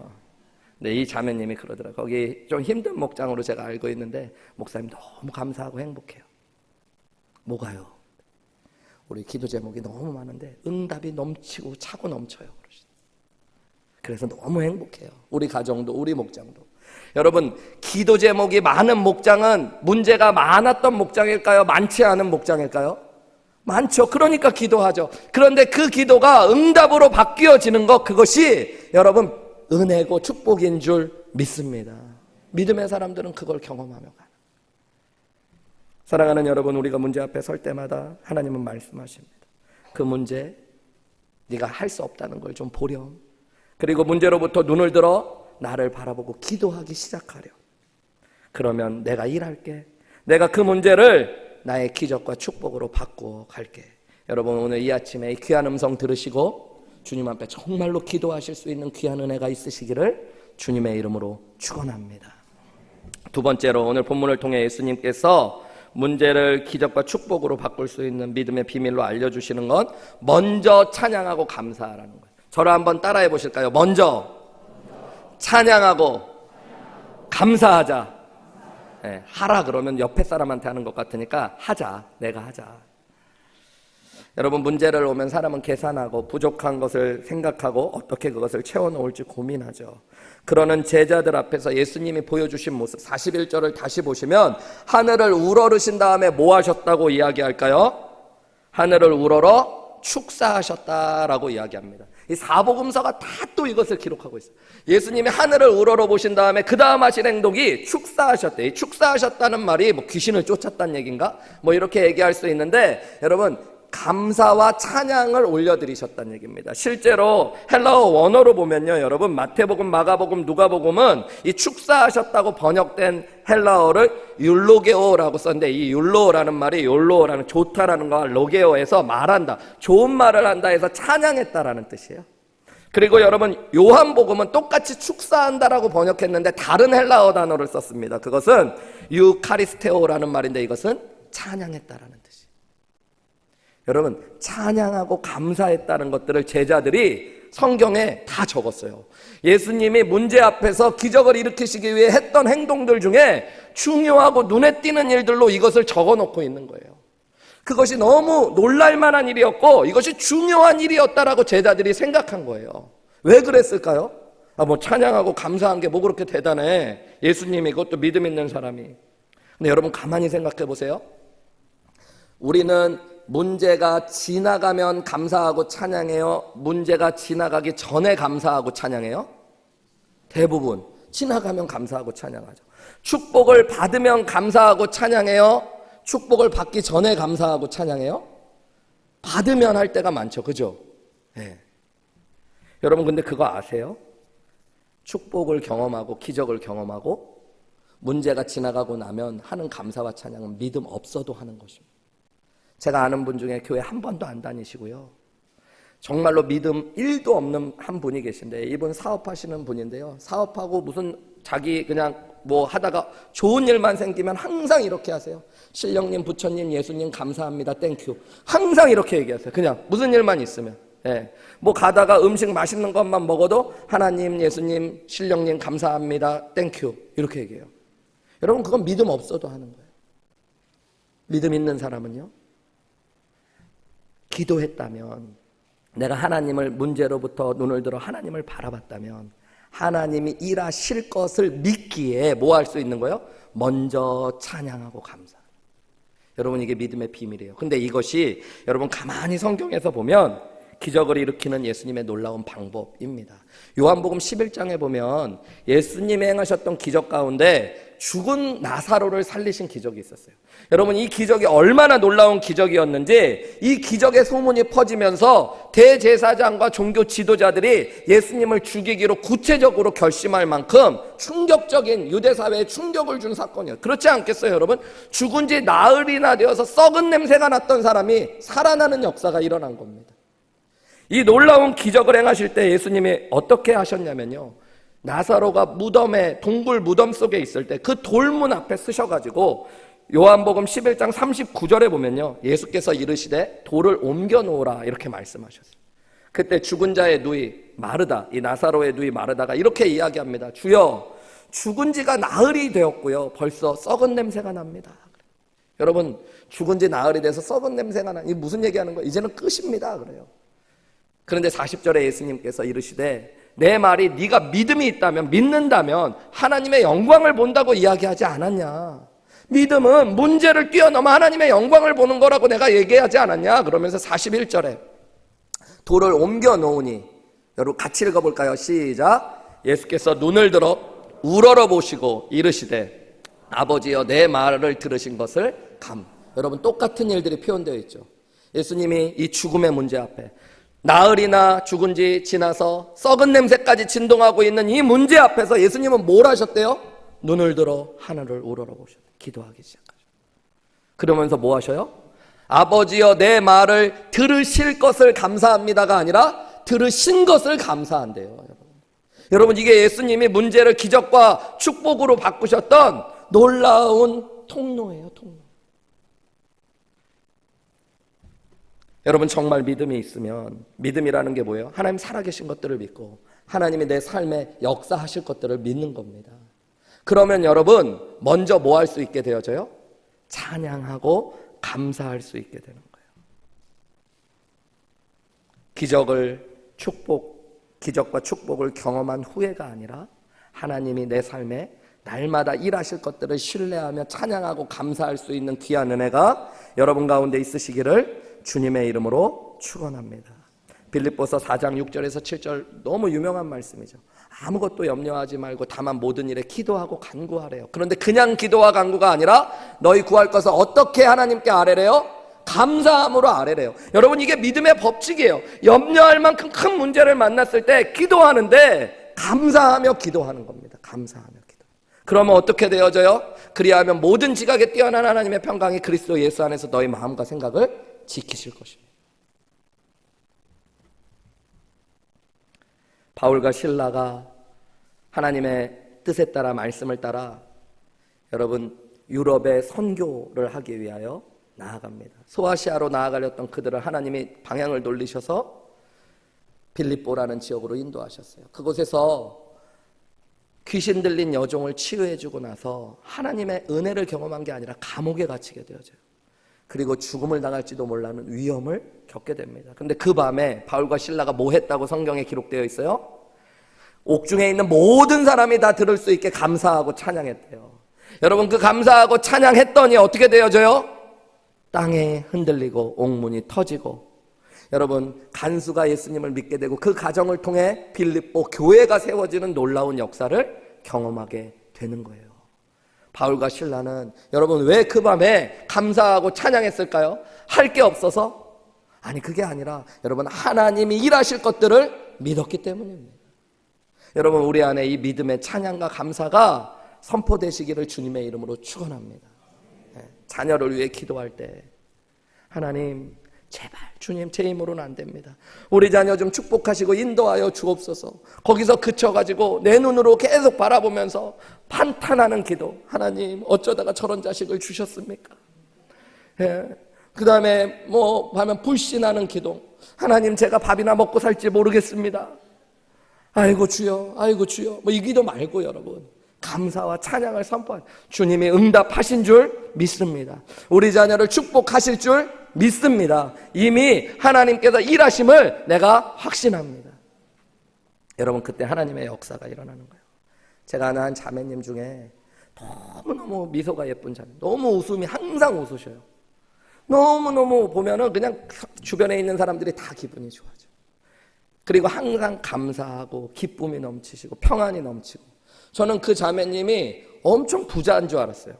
근데 이 자매님이 그러더라고요. 거기 좀 힘든 목장으로 제가 알고 있는데 목사님 너무 감사하고 행복해요. 뭐가요? 우리 기도 제목이 너무 많은데 응답이 넘치고 차고 넘쳐요. 그래서 너무 행복해요. 우리 가정도, 우리 목장도. 여러분, 기도 제목이 많은 목장은 문제가 많았던 목장일까요? 많지 않은 목장일까요? 많죠. 그러니까 기도하죠. 그런데 그 기도가 응답으로 바뀌어지는 것, 그것이 여러분 은혜고 축복인 줄 믿습니다. 믿음의 사람들은 그걸 경험하며 가는. 사랑하는 여러분, 우리가 문제 앞에 설 때마다 하나님은 말씀하십니다. 그 문제 네가 할 수 없다는 걸 좀 보렴. 그리고 문제로부터 눈을 들어 나를 바라보고 기도하기 시작하려. 그러면 내가 일할게. 내가 그 문제를 나의 기적과 축복으로 바꾸어 갈게. 여러분, 오늘 이 아침에 이 귀한 음성 들으시고 주님 앞에 정말로 기도하실 수 있는 귀한 은혜가 있으시기를 주님의 이름으로 축원합니다. 두 번째로, 오늘 본문을 통해 예수님께서 문제를 기적과 축복으로 바꿀 수 있는 믿음의 비밀로 알려주시는 건 먼저 찬양하고 감사하라는 거예요. 저를 한번 따라해 보실까요? 먼저 찬양하고 감사하자. 네, 하라 그러면 옆에 사람한테 하는 것 같으니까 하자. 내가 하자. 여러분, 문제를 오면 사람은 계산하고 부족한 것을 생각하고 어떻게 그것을 채워놓을지 고민하죠. 그러는 제자들 앞에서 예수님이 보여주신 모습 41절을 다시 보시면 하늘을 우러르신 다음에 뭐 하셨다고 이야기할까요? 하늘을 우러러 축사하셨다라고 이야기합니다. 이 사복음서가 다 또 이것을 기록하고 있어요. 예수님이 하늘을 우러러 보신 다음에 그 다음 하신 행동이 축사하셨대. 이 축사하셨다는 말이 뭐 귀신을 쫓았다는 얘기인가? 뭐 이렇게 얘기할 수 있는데, 여러분 감사와 찬양을 올려드리셨다는 얘기입니다. 실제로 헬라어 원어로 보면요, 여러분 마태복음, 마가복음, 누가복음은 이 축사하셨다고 번역된 헬라어를 율로게오라고 썼는데, 이 율로라는 말이 율로라는 좋다라는 거와 로게오에서 말한다, 좋은 말을 한다 해서 찬양했다라는 뜻이에요. 그리고 여러분 요한복음은 똑같이 축사한다라고 번역했는데 다른 헬라어 단어를 썼습니다. 그것은 유카리스테오라는 말인데 이것은 찬양했다라는 뜻이에요. 여러분 찬양하고 감사했다는 것들을 제자들이 성경에 다 적었어요. 예수님이 문제 앞에서 기적을 일으키시기 위해 했던 행동들 중에 중요하고 눈에 띄는 일들로 이것을 적어놓고 있는 거예요. 그것이 너무 놀랄만한 일이었고 이것이 중요한 일이었다라고 제자들이 생각한 거예요. 왜 그랬을까요? 뭐 찬양하고 감사한 게 뭐 그렇게 대단해. 예수님이, 그것도 믿음 있는 사람이. 근데 여러분 가만히 생각해 보세요. 우리는 문제가 지나가면 감사하고 찬양해요? 문제가 지나가기 전에 감사하고 찬양해요? 대부분 지나가면 감사하고 찬양하죠. 축복을 받으면 감사하고 찬양해요? 축복을 받기 전에 감사하고 찬양해요? 받으면 할 때가 많죠. 그죠? 네. 여러분 근데 그거 아세요? 축복을 경험하고 기적을 경험하고 문제가 지나가고 나면 하는 감사와 찬양은 믿음 없어도 하는 것입니다. 제가 아는 분 중에 교회 한 번도 안 다니시고요, 정말로 믿음 1도 없는 한 분이 계신데, 이분 사업하시는 분인데요, 사업하고 무슨 자기 그냥 뭐 하다가 좋은 일만 생기면 항상 이렇게 하세요. 신령님, 부처님, 예수님 감사합니다, 땡큐. 항상 이렇게 얘기하세요. 그냥 무슨 일만 있으면. 예. 뭐 가다가 음식 맛있는 것만 먹어도 하나님, 예수님, 신령님 감사합니다, 땡큐 이렇게 얘기해요. 여러분 그건 믿음 없어도 하는 거예요. 믿음 있는 사람은요, 기도했다면, 내가 하나님을 문제로부터 눈을 들어 하나님을 바라봤다면 하나님이 일하실 것을 믿기에 뭐 할 수 있는 거예요? 먼저 찬양하고 감사. 여러분 이게 믿음의 비밀이에요. 근데 이것이 여러분 가만히 성경에서 보면 기적을 일으키는 예수님의 놀라운 방법입니다. 요한복음 11장에 보면 예수님이 행하셨던 기적 가운데 죽은 나사로를 살리신 기적이 있었어요. 여러분 이 기적이 얼마나 놀라운 기적이었는지 이 기적의 소문이 퍼지면서 대제사장과 종교 지도자들이 예수님을 죽이기로 구체적으로 결심할 만큼 충격적인, 유대사회에 충격을 준 사건이에요. 그렇지 않겠어요 여러분? 죽은 지 나흘이나 되어서 썩은 냄새가 났던 사람이 살아나는 역사가 일어난 겁니다. 이 놀라운 기적을 행하실 때 예수님이 어떻게 하셨냐면요, 나사로가 무덤에, 동굴 무덤 속에 있을 때 그 돌문 앞에 서셔가지고 요한복음 11장 39절에 보면요, 예수께서 이르시되 돌을 옮겨 놓으라 이렇게 말씀하셨어요. 그때 죽은 자의 누이 마르다, 이 나사로의 누이 마르다가 이렇게 이야기합니다. 주여, 죽은 지가 나흘이 되었고요, 벌써 썩은 냄새가 납니다. 여러분 죽은 지 나흘이 돼서 썩은 냄새가 나, 이게 무슨 얘기하는 거예요? 이제는 끝입니다 그래요. 그런데 40절에 예수님께서 이르시되 내 말이 네가 믿음이 있다면, 믿는다면 하나님의 영광을 본다고 이야기하지 않았냐? 믿음은 문제를 뛰어넘어 하나님의 영광을 보는 거라고 내가 얘기하지 않았냐? 그러면서 41절에 돌을 옮겨 놓으니, 여러분 같이 읽어볼까요? 시작. 예수께서 눈을 들어 우러러 보시고 이르시되 아버지여 내 말을 들으신 것을 여러분 똑같은 일들이 표현되어 있죠. 예수님이 이 죽음의 문제 앞에, 나흘이나 죽은 지 지나서 썩은 냄새까지 진동하고 있는 이 문제 앞에서 예수님은 뭘 하셨대요? 눈을 들어 하늘을 우러러보셨대요. 기도하기 시작하셨어요. 그러면서 뭐 하셔요? 아버지여 내 말을 들으실 것을 감사합니다가 아니라 들으신 것을 감사한대요. 여러분 이게 예수님이 문제를 기적과 축복으로 바꾸셨던 놀라운 통로예요. 통로. 여러분 정말 믿음이 있으면, 믿음이라는 게 뭐예요? 하나님 살아계신 것들을 믿고 하나님이 내 삶에 역사하실 것들을 믿는 겁니다. 그러면 여러분 먼저 뭐 할 수 있게 되어져요? 찬양하고 감사할 수 있게 되는 거예요. 기적과 축복을 경험한 후회가 아니라 하나님이 내 삶에 날마다 일하실 것들을 신뢰하며 찬양하고 감사할 수 있는 귀한 은혜가 여러분 가운데 있으시기를 주님의 이름으로 축원합니다. 빌립보서 4장 6절에서 7절 너무 유명한 말씀이죠. 아무것도 염려하지 말고 다만 모든 일에 기도하고 간구하래요. 그런데 그냥 기도와 간구가 아니라 너희 구할 것을 어떻게 하나님께 아뢰래요? 감사함으로 아뢰래요. 여러분, 이게 믿음의 법칙이에요. 염려할 만큼 큰 문제를 만났을 때 기도하는데 감사하며 기도하는 겁니다. 감사하며 기도. 그러면 어떻게 되어져요? 그리하면 모든 지각에 뛰어난 하나님의 평강이 그리스도 예수 안에서 너희 마음과 생각을 지키실 것입니다. 바울과 실라가 하나님의 뜻에 따라 말씀을 따라 여러분 유럽에 선교를 하기 위하여 나아갑니다. 소아시아로 나아가렸던 그들을 하나님이 방향을 돌리셔서 빌립보라는 지역으로 인도하셨어요. 그곳에서 귀신 들린 여종을 치유해주고 나서 하나님의 은혜를 경험한 게 아니라 감옥에 갇히게 되어져요. 그리고 죽음을 당할지도 몰라는 위험을 겪게 됩니다. 그런데 그 밤에 바울과 실라가 뭐 했다고 성경에 기록되어 있어요? 옥중에 있는 모든 사람이 다 들을 수 있게 감사하고 찬양했대요. 여러분, 그 감사하고 찬양했더니 어떻게 되어져요? 땅에 흔들리고 옥문이 터지고, 여러분 간수가 예수님을 믿게 되고 그 가정을 통해 빌립보 교회가 세워지는 놀라운 역사를 경험하게 되는 거예요. 바울과 실라는 여러분 왜 그 밤에 감사하고 찬양했을까요? 할 게 없어서? 아니, 그게 아니라 여러분 하나님이 일하실 것들을 믿었기 때문입니다. 여러분, 우리 안에 이 믿음의 찬양과 감사가 선포되시기를 주님의 이름으로 축원합니다. 자녀를 위해 기도할 때 하나님 제발 주님 제 힘으로는 안 됩니다. 우리 자녀 좀 축복하시고 인도하여 주옵소서. 거기서 그쳐가지고 내 눈으로 계속 바라보면서 판탄하는 기도. 하나님 어쩌다가 저런 자식을 주셨습니까? 그 다음에 뭐 하면 불신하는 기도. 하나님 제가 밥이나 먹고 살지 모르겠습니다. 아이고 주여, 아이고 주여. 뭐 이 기도 말고 여러분 감사와 찬양을 선포한 주님이 응답하신 줄 믿습니다. 우리 자녀를 축복하실 줄 믿습니다. 이미 하나님께서 일하심을 내가 확신합니다. 여러분, 그때 하나님의 역사가 일어나는 거예요. 제가 아는 한 자매님 중에 너무너무 미소가 예쁜 자매, 너무 웃음이 항상 웃으셔요. 너무너무 보면은 그냥 주변에 있는 사람들이 다 기분이 좋아져. 그리고 항상 감사하고 기쁨이 넘치시고 평안이 넘치고. 저는 그 자매님이 엄청 부자인 줄 알았어요.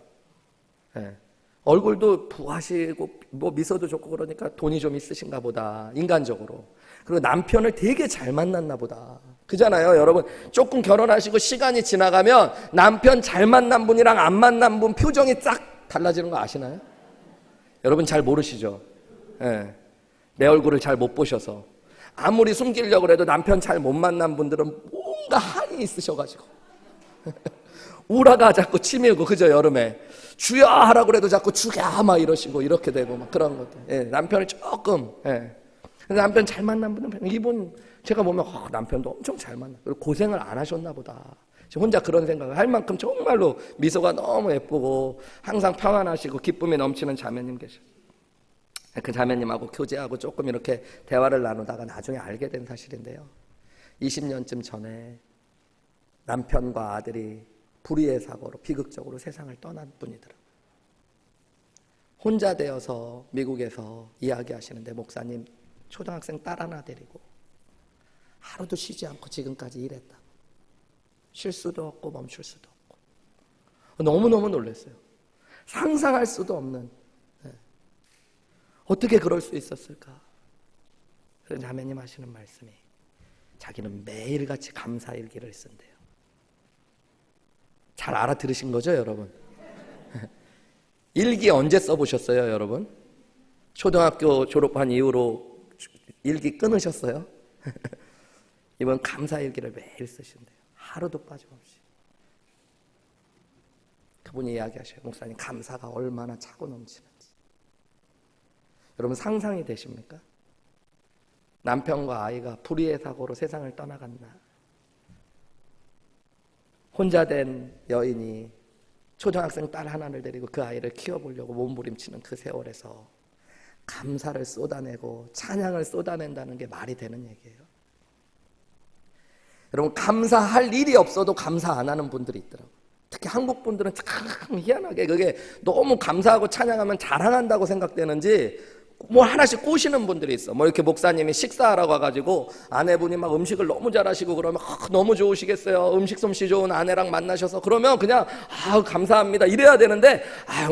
얼굴도 부하시고 뭐 미소도 좋고 그러니까 돈이 좀 있으신가 보다, 인간적으로. 그리고 남편을 되게 잘 만났나 보다. 그잖아요, 여러분. 조금 결혼하시고 시간이 지나가면 남편 잘 만난 분이랑 안 만난 분 표정이 싹 달라지는 거 아시나요? 여러분 잘 모르시죠? 내 얼굴을 잘 못 보셔서. 아무리 숨기려고 해도 남편 잘 못 만난 분들은 뭔가 한이 있으셔가지고 우라가 자꾸 치밀고, 그죠? 여름에 주여 하라고 해도 자꾸 죽여 막 이러시고 이렇게 되고 막 그런 것들. 남편을 조금 남편 잘 만난 분은 이분 제가 보면 남편도 엄청 잘 만나, 그리고 고생을 안 하셨나 보다. 혼자 그런 생각을 할 만큼 정말로 미소가 너무 예쁘고 항상 평안하시고 기쁨이 넘치는 자매님 계셔. 그 자매님하고 교제하고 조금 이렇게 대화를 나누다가 나중에 알게 된 사실인데요, 20년쯤 전에 남편과 아들이 불의의 사고로 비극적으로 세상을 떠난 분이더라고요. 혼자 되어서 미국에서 이야기하시는데, 목사님 초등학생 딸 하나 데리고 하루도 쉬지 않고 지금까지 일했다. 쉴 수도 없고 멈출 수도 없고. 너무너무 놀랐어요. 상상할 수도 없는. 어떻게 그럴 수 있었을까? 그런 자매님 하시는 말씀이, 자기는 매일같이 감사일기를 쓴대요. 잘 알아들으신 거죠, 여러분? 일기 언제 써보셨어요, 여러분? 초등학교 졸업한 이후로 일기 끊으셨어요? 이번 감사일기를 매일 쓰신대요. 하루도 빠짐없이. 그분이 이야기하셔요. 목사님, 감사가 얼마나 차고 넘치는지. 여러분 상상이 되십니까? 남편과 아이가 불의의 사고로 세상을 떠나간 날, 혼자 된 여인이 초등학생 딸 하나를 데리고 그 아이를 키워보려고 몸부림치는 그 세월에서 감사를 쏟아내고 찬양을 쏟아낸다는 게 말이 되는 얘기예요. 여러분, 감사할 일이 없어도 감사 안 하는 분들이 있더라고요. 특히 한국 분들은 참 희한하게 그게 너무 감사하고 찬양하면 자랑한다고 생각되는지 뭐 하나씩 꼬시는 분들이 있어. 뭐 이렇게 목사님이 식사하라고 와가지고 아내분이 막 음식을 너무 잘하시고 그러면 너무 좋으시겠어요. 음식 솜씨 좋은 아내랑 만나셔서 그러면 그냥 감사합니다 이래야 되는데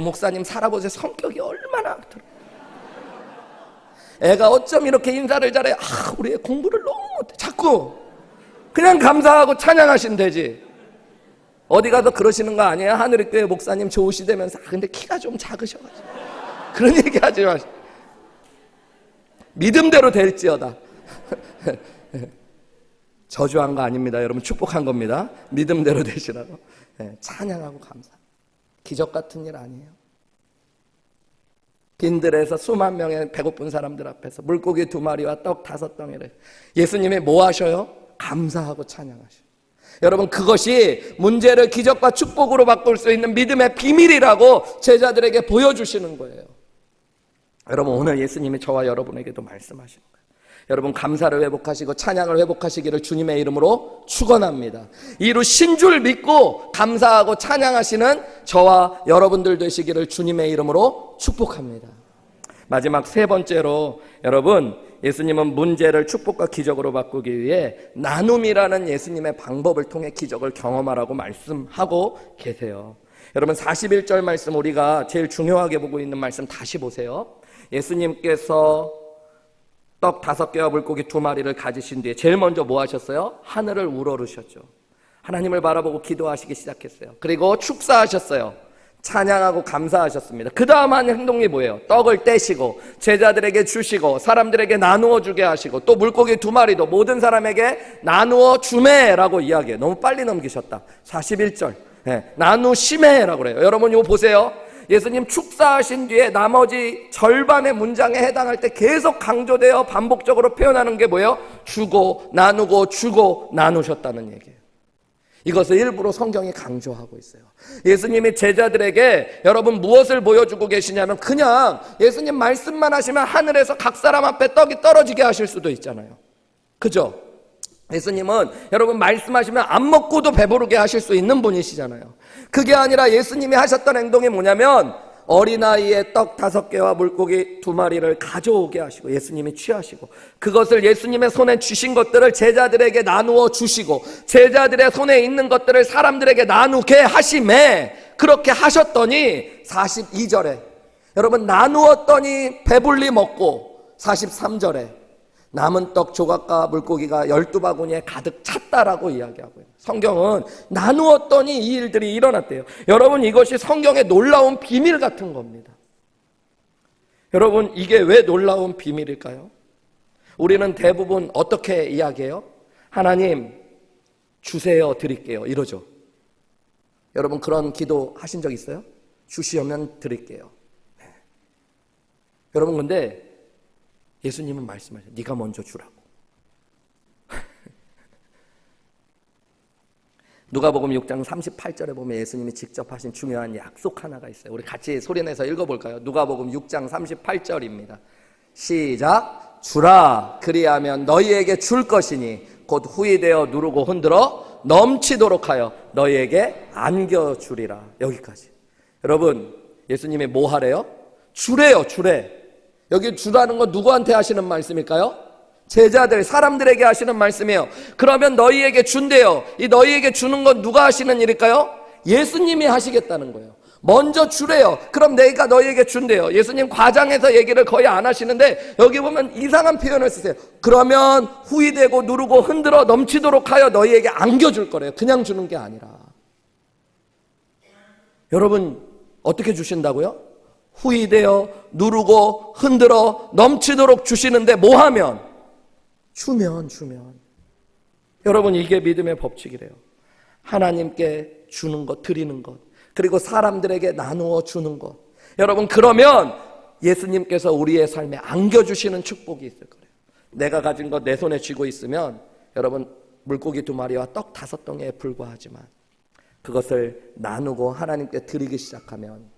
목사님 살아보세요. 성격이 얼마나 애가 어쩜 이렇게 인사를 잘해. 우리 애 공부를 너무 못해. 자꾸 그냥 감사하고 찬양하시면 되지. 어디 가서 그러시는 거 아니에요? 하늘의교회 목사님 좋으시다면서 근데 키가 좀 작으셔가지고 그런 얘기 하지 마시고 믿음대로 될지어다. 저주한 거 아닙니다. 여러분 축복한 겁니다. 믿음대로 되시라고. 찬양하고 감사. 기적 같은 일 아니에요. 빈들에서 수만 명의 배고픈 사람들 앞에서 물고기 2마리와 떡 5덩이를 예수님이 뭐 하셔요? 감사하고 찬양하셔요. 여러분 그것이 문제를 기적과 축복으로 바꿀 수 있는 믿음의 비밀이라고 제자들에게 보여주시는 거예요. 여러분 오늘 예수님이 저와 여러분에게도 말씀하시는 거예요. 여러분 감사를 회복하시고 찬양을 회복하시기를 주님의 이름으로 축원합니다. 이루 신줄 믿고 감사하고 찬양하시는 저와 여러분들 되시기를 주님의 이름으로 축복합니다. 마지막 3번째로 여러분 예수님은 문제를 축복과 기적으로 바꾸기 위해 나눔이라는 예수님의 방법을 통해 기적을 경험하라고 말씀하고 계세요. 여러분 41절 말씀 우리가 제일 중요하게 보고 있는 말씀 다시 보세요. 예수님께서 떡 5개와 물고기 2마리를 가지신 뒤에 제일 먼저 뭐 하셨어요? 하늘을 우러르셨죠. 하나님을 바라보고 기도하시기 시작했어요. 그리고 축사하셨어요. 찬양하고 감사하셨습니다. 그 다음 한 행동이 뭐예요? 떡을 떼시고 제자들에게 주시고 사람들에게 나누어 주게 하시고 또 물고기 2마리도 모든 사람에게 나누어 주매라고 이야기해요. 너무 빨리 넘기셨다. 41절 나누시매라고 그래요. 여러분 이거 보세요. 예수님 축사하신 뒤에 나머지 절반의 문장에 해당할 때 계속 강조되어 반복적으로 표현하는 게 뭐예요? 주고 나누고 주고 나누셨다는 얘기예요. 이것을 일부러 성경이 강조하고 있어요. 예수님이 제자들에게 여러분 무엇을 보여주고 계시냐면 그냥 예수님 말씀만 하시면 하늘에서 각 사람 앞에 떡이 떨어지게 하실 수도 있잖아요. 그죠? 예수님은 여러분 말씀하시면 안 먹고도 배부르게 하실 수 있는 분이시잖아요. 그게 아니라 예수님이 하셨던 행동이 뭐냐면 어린아이의 떡 5개와 물고기 2마리를 가져오게 하시고 예수님이 취하시고 그것을 예수님의 손에 주신 것들을 제자들에게 나누어 주시고 제자들의 손에 있는 것들을 사람들에게 나누게 하심에 그렇게 하셨더니 42절에 여러분 나누었더니 배불리 먹고 43절에 남은 떡 조각과 물고기가 12바구니에 가득 찼다라고 이야기하고 있어요. 성경은 나누었더니 이 일들이 일어났대요. 여러분 이것이 성경의 놀라운 비밀 같은 겁니다. 여러분 이게 왜 놀라운 비밀일까요? 우리는 대부분 어떻게 이야기해요? 하나님 주세요 드릴게요 이러죠. 여러분 그런 기도 하신 적 있어요? 주시면 드릴게요. 네. 여러분 근데 예수님은 말씀하셔요. 네가 먼저 주라고. 누가복음 6장 38절에 보면 예수님이 직접 하신 중요한 약속 하나가 있어요. 우리 같이 소리내서 읽어볼까요? 누가복음 6장 38절입니다. 시작. 주라 그리하면 너희에게 줄 것이니 곧 후이되어 누르고 흔들어 넘치도록 하여 너희에게 안겨주리라. 여기까지. 여러분 예수님이 뭐 하래요? 주래요. 주래. 여기 주라는 건 누구한테 하시는 말씀일까요? 제자들, 사람들에게 하시는 말씀이에요. 그러면 너희에게 준대요. 이 너희에게 주는 건 누가 하시는 일일까요? 예수님이 하시겠다는 거예요. 먼저 주래요. 그럼 내가 너희에게 준대요. 예수님 과장해서 얘기를 거의 안 하시는데 여기 보면 이상한 표현을 쓰세요. 그러면 후이되고 누르고 흔들어 넘치도록 하여 너희에게 안겨줄 거래요. 그냥 주는 게 아니라. 여러분 어떻게 주신다고요? 후이되어 누르고 흔들어 넘치도록 주시는데 뭐 하면? 주면. 여러분 이게 믿음의 법칙이래요. 하나님께 주는 것, 드리는 것, 그리고 사람들에게 나누어 주는 것. 여러분 그러면 예수님께서 우리의 삶에 안겨주시는 축복이 있을 거예요. 내가 가진 것 내 손에 쥐고 있으면 여러분 물고기 2마리와 떡 5덩이에 불과하지만 그것을 나누고 하나님께 드리기 시작하면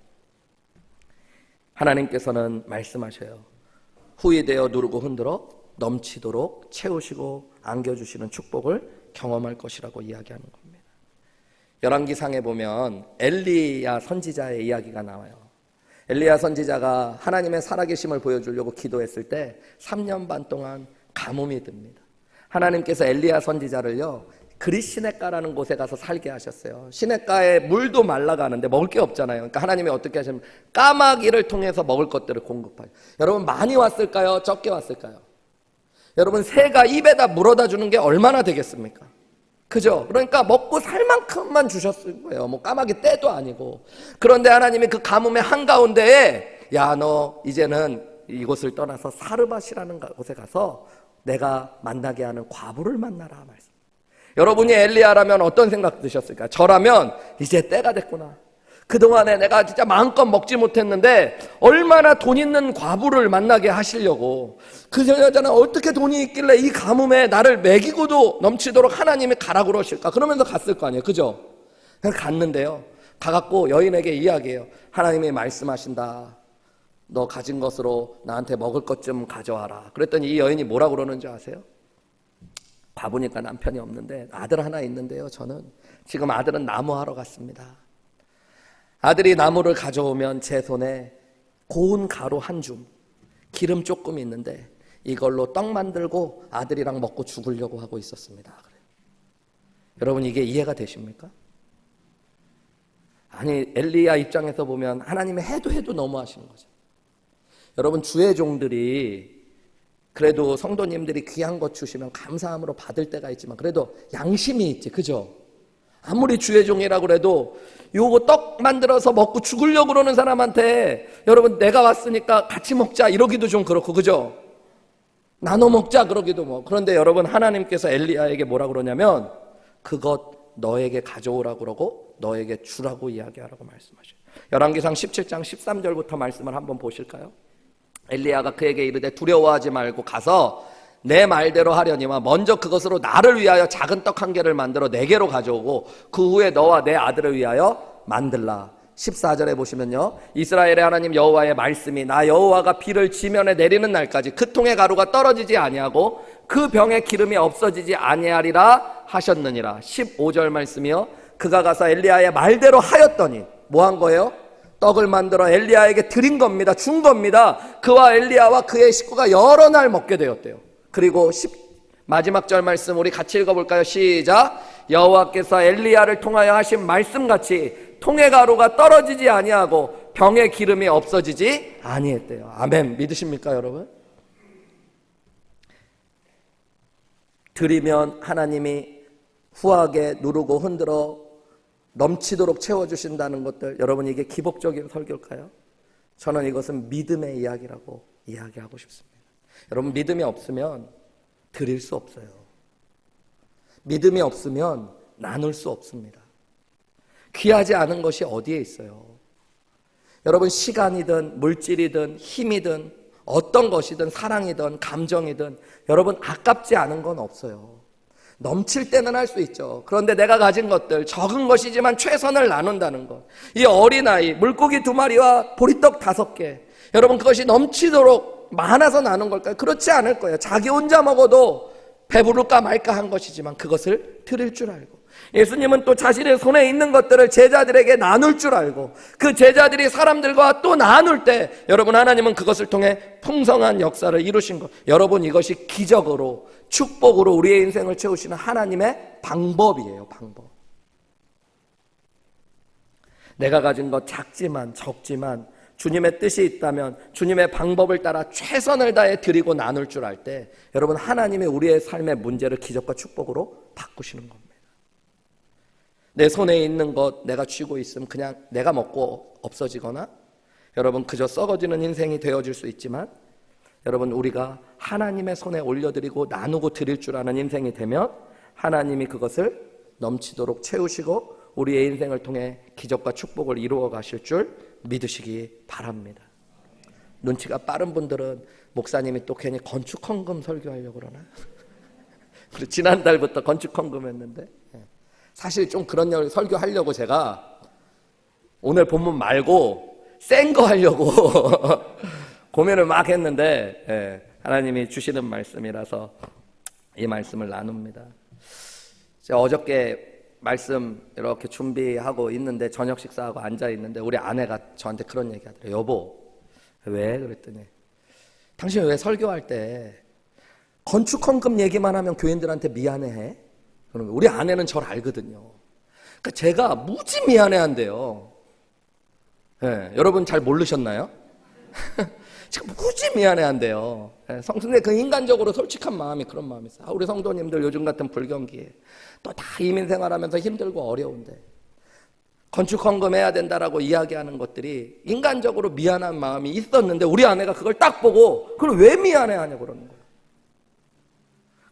하나님께서는 말씀하셔요. 후이되어 누르고 흔들어 넘치도록 채우시고 안겨주시는 축복을 경험할 것이라고 이야기하는 겁니다. 열왕기상에 보면 엘리야 선지자의 이야기가 나와요. 엘리야 선지자가 하나님의 살아계심을 보여주려고 기도했을 때 3년 반 동안 가뭄이 듭니다. 하나님께서 엘리야 선지자를요, 그릿 시냇가라는 곳에 가서 살게 하셨어요. 시냇가에 물도 말라가는데 먹을 게 없잖아요. 그러니까 하나님이 어떻게 하시면 까마귀를 통해서 먹을 것들을 공급하죠. 여러분, 많이 왔을까요? 적게 왔을까요? 여러분, 새가 입에다 물어다 주는 게 얼마나 되겠습니까? 그죠? 그러니까 먹고 살 만큼만 주셨을 거예요. 뭐 까마귀 떼도 아니고. 그런데 하나님이 그 가뭄의 한가운데에, 야, 너 이제는 이곳을 떠나서 사르밧이라는 곳에 가서 내가 만나게 하는 과부를 만나라 말씀. 여러분이 엘리야라면 어떤 생각 드셨을까요? 저라면 이제 때가 됐구나. 그동안에 내가 진짜 마음껏 먹지 못했는데 얼마나 돈 있는 과부를 만나게 하시려고, 그 여자는 어떻게 돈이 있길래 이 가뭄에 나를 먹이고도 넘치도록 하나님이 가라 그러실까? 그러면서 갔을 거 아니에요. 그죠? 그냥 갔는데요, 가갖고 여인에게 이야기해요. 하나님이 말씀하신다. 너 가진 것으로 나한테 먹을 것 좀 가져와라. 그랬더니 이 여인이 뭐라고 그러는지 아세요? 과부니까 남편이 없는데 아들 하나 있는데요, 저는 지금 아들은 나무하러 갔습니다. 아들이 나무를 가져오면 제 손에 고운 가루 한 줌, 기름 조금 있는데 이걸로 떡 만들고 아들이랑 먹고 죽으려고 하고 있었습니다. 그래요. 여러분, 이게 이해가 되십니까? 아니, 엘리야 입장에서 보면 하나님이 해도 너무하시는 거죠. 여러분, 주의 종들이 그래도 성도님들이 귀한 것 주시면 감사함으로 받을 때가 있지만 그래도 양심이 있지, 그죠? 아무리 주의 종이라고 그래도 요거 떡 만들어서 먹고 죽으려고 그러는 사람한테 여러분, 내가 왔으니까 같이 먹자 이러기도 좀 그렇고, 그죠? 나눠 먹자 그러기도 뭐. 그런데 여러분, 하나님께서 엘리야에게 뭐라 그러냐면 그것 너에게 가져오라고 그러고 너에게 주라고 이야기하라고 말씀하셔요. 열왕기상 17장 13절부터 말씀을 한번 보실까요? 엘리야가 그에게 이르되 두려워하지 말고 가서 내 말대로 하려니와 먼저 그것으로 나를 위하여 작은 떡 한 개를 만들어 내게로 가져오고 그 후에 너와 내 아들을 위하여 만들라. 14절에 보시면요, 이스라엘의 하나님 여호와의 말씀이 나 여호와가 비를 지면에 내리는 날까지 그 통의 가루가 떨어지지 아니하고 그 병의 기름이 없어지지 아니하리라 하셨느니라. 15절 말씀이요, 그가 가서 엘리야의 말대로 하였더니 뭐 한 거예요? 떡을 만들어 엘리야에게 드린 겁니다. 준 겁니다. 그와 엘리야와 그의 식구가 여러 날 먹게 되었대요. 그리고 마지막 절 말씀 우리 같이 읽어볼까요? 시작. 여호와께서 엘리야를 통하여 하신 말씀같이 통의 가루가 떨어지지 아니하고 병의 기름이 없어지지 아니했대요. 아멘. 믿으십니까, 여러분? 드리면 하나님이 후하게 누르고 흔들어 넘치도록 채워주신다는 것들, 여러분, 이게 기복적인 설교일까요? 저는 이것은 믿음의 이야기라고 이야기하고 싶습니다. 여러분, 믿음이 없으면 드릴 수 없어요. 믿음이 없으면 나눌 수 없습니다. 귀하지 않은 것이 어디에 있어요? 여러분, 시간이든 물질이든 힘이든 어떤 것이든 사랑이든 감정이든 여러분, 아깝지 않은 건 없어요. 넘칠 때는 할 수 있죠. 그런데 내가 가진 것들, 적은 것이지만 최선을 나눈다는 것, 이 어린아이 물고기 2마리와 보리떡 5개, 여러분, 그것이 넘치도록 많아서 나눈 걸까요? 그렇지 않을 거예요. 자기 혼자 먹어도 배부를까 말까 한 것이지만 그것을 드릴 줄 알고, 예수님은 또 자신의 손에 있는 것들을 제자들에게 나눌 줄 알고 그 제자들이 사람들과 또 나눌 때 여러분, 하나님은 그것을 통해 풍성한 역사를 이루신 것, 여러분, 이것이 기적으로 축복으로 우리의 인생을 채우시는 하나님의 방법이에요. 방법. 내가 가진 것 작지만 적지만 주님의 뜻이 있다면 주님의 방법을 따라 최선을 다해 드리고 나눌 줄 알 때 여러분, 하나님이 우리의 삶의 문제를 기적과 축복으로 바꾸시는 겁니다. 내 손에 있는 것 내가 쥐고 있으면 그냥 내가 먹고 없어지거나 여러분, 그저 썩어지는 인생이 되어질 수 있지만 여러분, 우리가 하나님의 손에 올려드리고 나누고 드릴 줄 아는 인생이 되면 하나님이 그것을 넘치도록 채우시고 우리의 인생을 통해 기적과 축복을 이루어 가실 줄 믿으시기 바랍니다. 눈치가 빠른 분들은 목사님이 또 괜히 건축헌금 설교하려고 그러나? 지난달부터 건축헌금 했는데 사실 좀 그런 설교하려고 제가 오늘 본문 말고 센 거 하려고 고민을 막 했는데 하나님이 주시는 말씀이라서 이 말씀을 나눕니다. 제가 어저께 말씀 이렇게 준비하고 있는데 저녁 식사하고 앉아 있는데 우리 아내가 저한테 그런 얘기 하더래요. 여보, 왜? 그랬더니 당신 왜 설교할 때 건축헌금 얘기만 하면 교인들한테 미안해해? 그러면 우리 아내는 저를 알거든요. 그러니까 제가 무지 미안해한대요. 네, 여러분 잘 모르셨나요? 지금 무지 미안해한대요. 네, 성승의 그 인간적으로 솔직한 마음이 그런 마음이 있어요. 우리 성도님들 요즘 같은 불경기에 또 다 이민생활하면서 힘들고 어려운데 건축헌금 해야 된다라고 이야기하는 것들이 인간적으로 미안한 마음이 있었는데 우리 아내가 그걸 딱 보고 그걸 왜 미안해하냐고 그러는 거예요.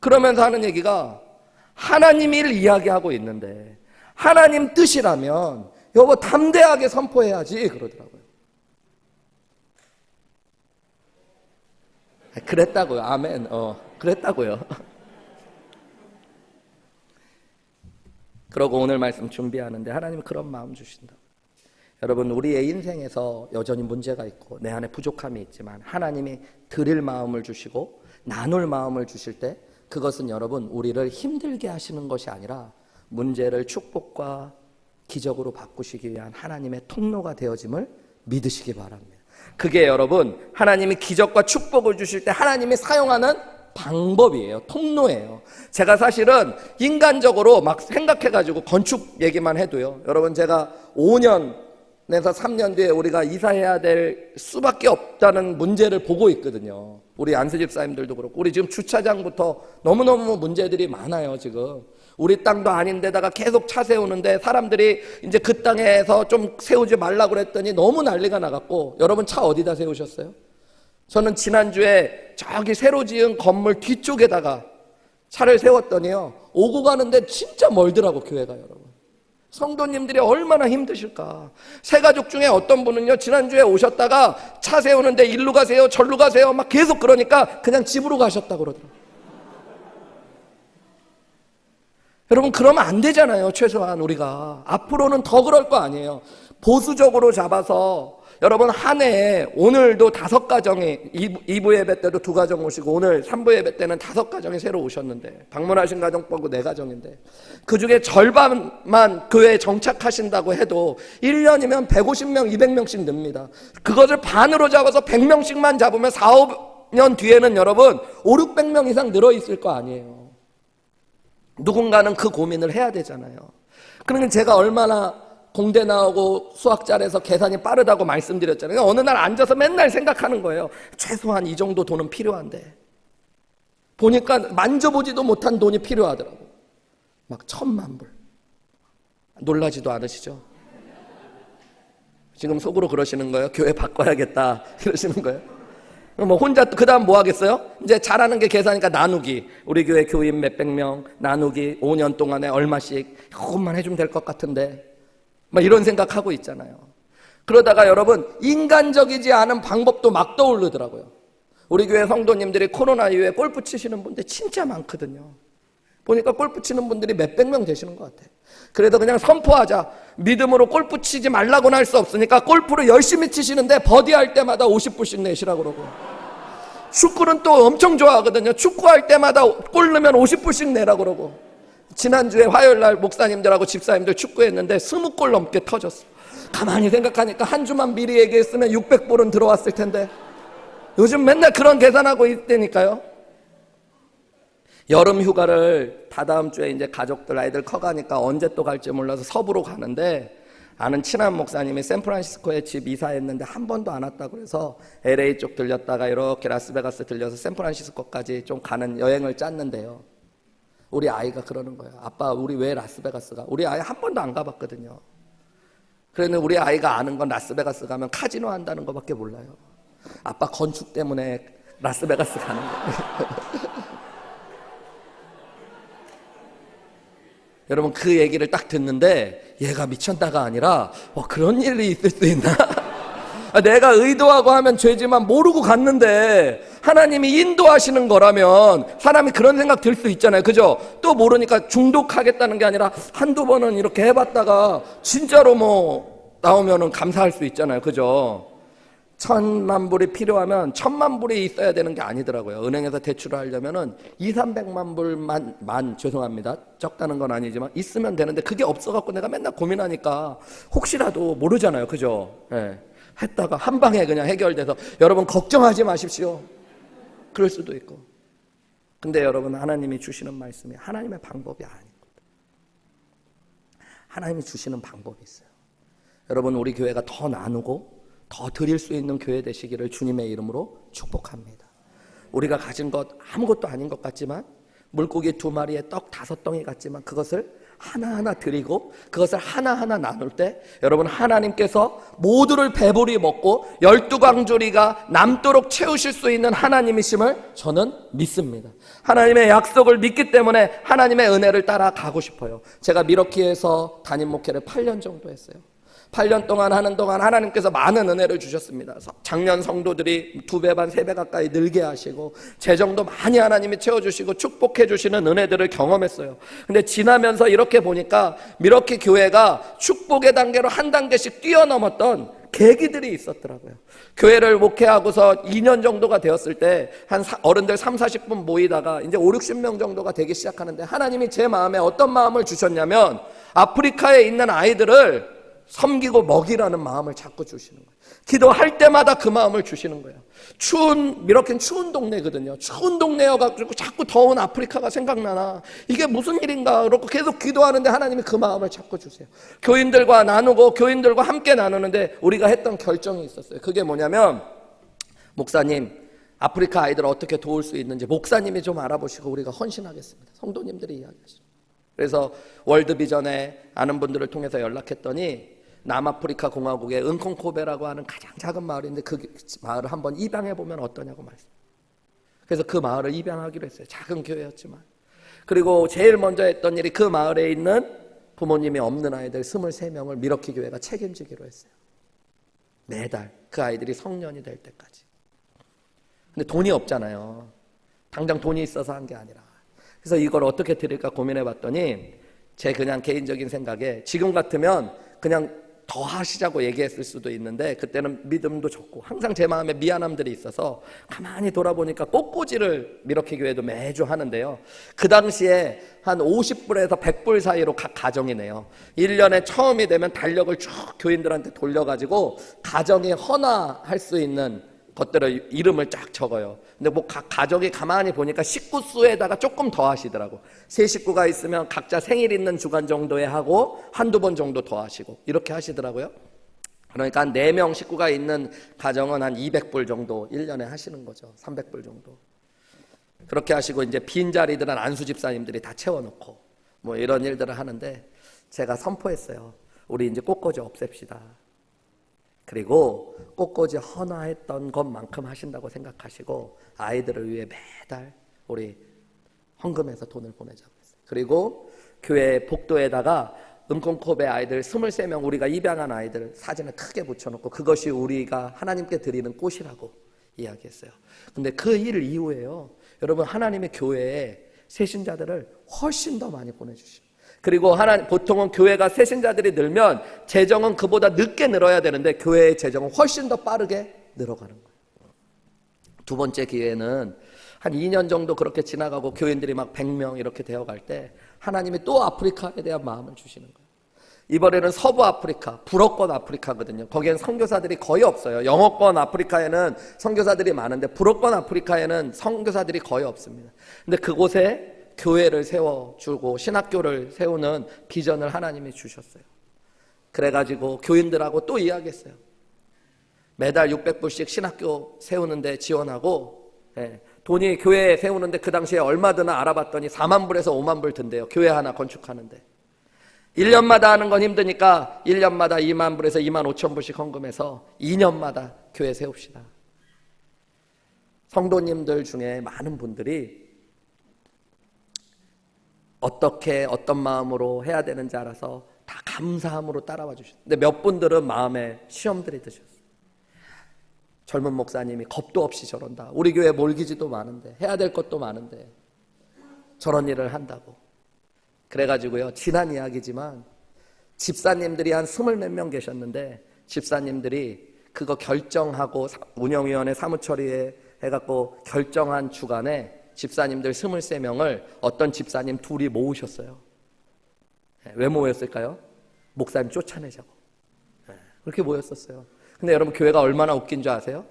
그러면서 하는 얘기가 하나님 일 이야기하고 있는데 하나님 뜻이라면 여보 담대하게 선포해야지 그러더라고요. 그랬다고요. 아멘. 그랬다고요. 그러고 오늘 말씀 준비하는데 하나님이 그런 마음 주신다. 여러분 우리의 인생에서 여전히 문제가 있고 내 안에 부족함이 있지만 하나님이 드릴 마음을 주시고 나눌 마음을 주실 때 그것은 여러분 우리를 힘들게 하시는 것이 아니라 문제를 축복과 기적으로 바꾸시기 위한 하나님의 통로가 되어짐을 믿으시기 바랍니다. 그게 여러분 하나님이 기적과 축복을 주실 때 하나님이 사용하는 방법이에요. 통로예요. 제가 사실은 인간적으로 막 생각해가지고 건축 얘기만 해도요. 여러분 제가 5년에서 3년 뒤에 우리가 이사해야 될 수밖에 없다는 문제를 보고 있거든요. 우리 안수 집사님들도 그렇고 우리 지금 주차장부터 너무너무 문제들이 많아요. 지금 우리 땅도 아닌데다가 계속 차 세우는데 사람들이 이제 그 땅에서 좀 세우지 말라고 그랬더니 너무 난리가 나갔고 여러분 차 어디다 세우셨어요? 저는 지난주에 저기 새로 지은 건물 뒤쪽에다가 차를 세웠더니요 오고 가는데 진짜 멀더라고 교회가. 여러분 성도님들이 얼마나 힘드실까. 세 가족 중에 어떤 분은요 지난주에 오셨다가 차 세우는데 일로 가세요 절로 가세요 막 계속 그러니까 그냥 집으로 가셨다고 그러더라고요. 여러분 그러면 안 되잖아요. 최소한 우리가 앞으로는 더 그럴 거 아니에요. 보수적으로 잡아서 여러분 한 해에 오늘도 5가정이 2부 예배 때도 2가정 오시고 오늘 3부 예배 때는 5가정이 새로 오셨는데 방문하신 가정 빼고 4가정인데 그중에 절반만 교회에 정착하신다고 해도 1년이면 150명 200명씩 늡니다. 그것을 반으로 잡아서 100명씩만 잡으면 4, 5년 뒤에는 여러분 5, 600명 이상 늘어 있을 거 아니에요. 누군가는 그 고민을 해야 되잖아요. 그러니까 제가 얼마나 공대 나오고 수학 잘해서 계산이 빠르다고 말씀드렸잖아요. 어느 날 앉아서 맨날 생각하는 거예요. 최소한 이 정도 돈은 필요한데 보니까 만져보지도 못한 돈이 필요하더라고. 막 1000만 불. 놀라지도 않으시죠? 지금 속으로 그러시는 거예요? 교회 바꿔야겠다 이러시는 거예요? 뭐 혼자 그 다음 뭐 하겠어요? 이제 잘하는 게 계산이니까 나누기. 우리 교회 교인 몇백 명 나누기 5년 동안에 얼마씩 이것만 해주면 될 것 같은데 막 이런 생각하고 있잖아요. 그러다가 여러분 인간적이지 않은 방법도 막 떠오르더라고요. 우리 교회 성도님들이 코로나 이후에 골프 치시는 분들 진짜 많거든요. 보니까 골프 치는 분들이 몇백 명 되시는 것 같아요. 그래서 그냥 선포하자. 믿음으로 골프 치지 말라고는 할 수 없으니까 골프를 열심히 치시는데 버디할 때마다 50불씩 내시라고 그러고 축구는 또 엄청 좋아하거든요. 축구할 때마다 골 넣으면 50불씩 내라고 그러고 지난주에 화요일날 목사님들하고 집사님들 축구했는데 20골 넘게 터졌어. 가만히 생각하니까 한 주만 미리 얘기했으면 600불은 들어왔을 텐데 요즘 맨날 그런 계산하고 있다니까요. 여름 휴가를 다다음 주에 이제 가족들 아이들 커가니까 언제 또 갈지 몰라서 서부로 가는데 아는 친한 목사님이 샌프란시스코에 집 이사했는데 한 번도 안 왔다고 그래서 LA 쪽 들렸다가 이렇게 라스베가스 들려서 샌프란시스코까지 좀 가는 여행을 짰는데요. 우리 아이가 그러는 거예요. 아빠 우리 왜 라스베가스 가? 우리 아이 한 번도 안 가봤거든요. 그랬는데 우리 아이가 아는 건 라스베가스 가면 카지노 한다는 것밖에 몰라요. 아빠 건축 때문에 라스베가스 가는 거예요. 여러분 그 얘기를 딱 듣는데 얘가 미쳤다가 아니라 그런 일이 있을 수 있나? 내가 의도하고 하면 죄지만 모르고 갔는데 하나님이 인도하시는 거라면 사람이 그런 생각 들 수 있잖아요. 그죠? 또 모르니까 중독하겠다는 게 아니라 한두 번은 이렇게 해봤다가 진짜로 뭐 나오면은 감사할 수 있잖아요. 그죠? 천만 불이 필요하면 천만 불이 있어야 되는 게 아니더라고요. 은행에서 대출을 하려면은 200~300만 불만 죄송합니다. 적다는 건 아니지만 있으면 되는데 그게 없어갖고 내가 맨날 고민하니까 혹시라도 모르잖아요. 그죠? 예. 했다가 한 방에 그냥 해결돼서 여러분 걱정하지 마십시오. 그럴 수도 있고. 근데 여러분 하나님이 주시는 말씀이 하나님의 방법이 아닌 거예요. 하나님이 주시는 방법이 있어요. 여러분 우리 교회가 더 나누고 더 드릴 수 있는 교회 되시기를 주님의 이름으로 축복합니다. 우리가 가진 것 아무것도 아닌 것 같지만 물고기 2마리에 떡 5덩이 같지만 그것을 하나하나 드리고 그것을 하나하나 나눌 때 여러분 하나님께서 모두를 배부리 먹고 12광주리가 남도록 채우실 수 있는 하나님이심을 저는 믿습니다. 하나님의 약속을 믿기 때문에 하나님의 은혜를 따라가고 싶어요. 제가 미러키에서 담임 목회를 8년 정도 했어요. 8년 동안 하는 동안 하나님께서 많은 은혜를 주셨습니다. 작년 성도들이 2배 반, 3배 가까이 늘게 하시고 재정도 많이 하나님이 채워주시고 축복해 주시는 은혜들을 경험했어요. 근데 지나면서 이렇게 보니까 미러키 교회가 축복의 단계로 한 단계씩 뛰어넘었던 계기들이 있었더라고요. 교회를 목회하고서 2년 정도가 되었을 때 한 어른들 30~40분 모이다가 이제 50~60명 정도가 되기 시작하는데 하나님이 제 마음에 어떤 마음을 주셨냐면 아프리카에 있는 아이들을 섬기고 먹이라는 마음을 자꾸 주시는 거예요. 기도할 때마다 그 마음을 주시는 거예요. 미러키는 추운 동네거든요. 추운 동네여가지고 자꾸 더운 아프리카가 생각나나 이게 무슨 일인가 그렇고 계속 기도하는데 하나님이 그 마음을 자꾸 주세요. 교인들과 나누고 교인들과 함께 나누는데 우리가 했던 결정이 있었어요. 그게 뭐냐면 목사님 아프리카 아이들을 어떻게 도울 수 있는지 목사님이 좀 알아보시고 우리가 헌신하겠습니다. 성도님들이 이야기하시죠. 그래서 월드비전에 아는 분들을 통해서 연락했더니 남아프리카 공화국의 은콩코베라고 하는 가장 작은 마을인데 그 마을을 한번 입양해 보면 어떠냐고 말씀. 그래서 그 마을을 입양하기로 했어요. 작은 교회였지만. 그리고 제일 먼저 했던 일이 그 마을에 있는 부모님이 없는 아이들 23명을 미러키 교회가 책임지기로 했어요. 매달 그 아이들이 성년이 될 때까지. 근데 돈이 없잖아요. 당장 돈이 있어서 한 게 아니라. 그래서 이걸 어떻게 드릴까 고민해 봤더니 제 그냥 개인적인 생각에 지금 같으면 그냥 더 하시자고 얘기했을 수도 있는데 그때는 믿음도 적고 항상 제 마음에 미안함들이 있어서 가만히 돌아보니까 꽃꽂이를 미러키 교회도 매주 하는데요. 그 당시에 한 50불에서 100불 사이로 각 가정이 내요. 1년에 처음이 되면 달력을 쭉 교인들한테 돌려가지고 가정이 헌화할 수 있는 것들을 이름을 쫙 적어요. 근데 뭐 각 가족이 가만히 보니까 식구 수에다가 조금 더 하시더라고. 3식구가 있으면 각자 생일 있는 주간 정도에 하고 한두 번 정도 더 하시고 이렇게 하시더라고요. 그러니까 한 4명 식구가 있는 가정은 한 200불 정도 1년에 하시는 거죠. 300불 정도. 그렇게 하시고 이제 빈자리들은 안수 집사님들이 다 채워놓고 뭐 이런 일들을 하는데 제가 선포했어요. 우리 이제 꽃꽂이 없앱시다. 그리고 꽃꽂이 헌화했던 것만큼 하신다고 생각하시고 아이들을 위해 매달 우리 헌금해서 돈을 보내자고 했어요. 그리고 교회 복도에다가 은콩코베 아이들 23명 우리가 입양한 아이들 사진을 크게 붙여놓고 그것이 우리가 하나님께 드리는 꽃이라고 이야기했어요. 근데 그 일 이후에요. 여러분 하나님의 교회에 새신자들을 훨씬 더 많이 보내주시고 그리고 보통은 교회가 새신자들이 늘면 재정은 그보다 늦게 늘어야 되는데 교회의 재정은 훨씬 더 빠르게 늘어가는 거예요. 두 번째 기회는 한 2년 정도 그렇게 지나가고 교인들이 막 100명 이렇게 되어갈 때 하나님이 또 아프리카에 대한 마음을 주시는 거예요. 이번에는 서부 아프리카, 불어권 아프리카거든요. 거기엔 선교사들이 거의 없어요. 영어권 아프리카에는 선교사들이 많은데 불어권 아프리카에는 선교사들이 거의 없습니다. 근데 그곳에 교회를 세워주고 신학교를 세우는 비전을 하나님이 주셨어요. 그래가지고 교인들하고 또 이야기했어요. 매달 600불씩 신학교 세우는데 지원하고 돈이 교회 세우는데 그 당시에 얼마 드나 알아봤더니 4만 불에서 5만 불 든대요. 교회 하나 건축하는데 1년마다 하는 건 힘드니까 1년마다 2만 불에서 2만 5천 불씩 헌금해서 2년마다 교회 세웁시다. 성도님들 중에 많은 분들이 어떻게 어떤 마음으로 해야 되는지 알아서 다 감사함으로 따라와 주셨어요. 근데 몇 분들은 마음에 시험들이 드셨어요. 젊은 목사님이 겁도 없이 저런다. 우리 교회 몰기지도 많은데 해야 될 것도 많은데 저런 일을 한다고. 그래가지고요. 지난 이야기지만 집사님들이 한 20몇 명 계셨는데 집사님들이 그거 결정하고 운영위원회 사무처리에 해갖고 결정한 주간에 집사님들 23명을 어떤 집사님 둘이 모으셨어요. 왜 모였을까요? 목사님 쫓아내자고. 그렇게 모였었어요. 근데 여러분, 교회가 얼마나 웃긴 줄 아세요?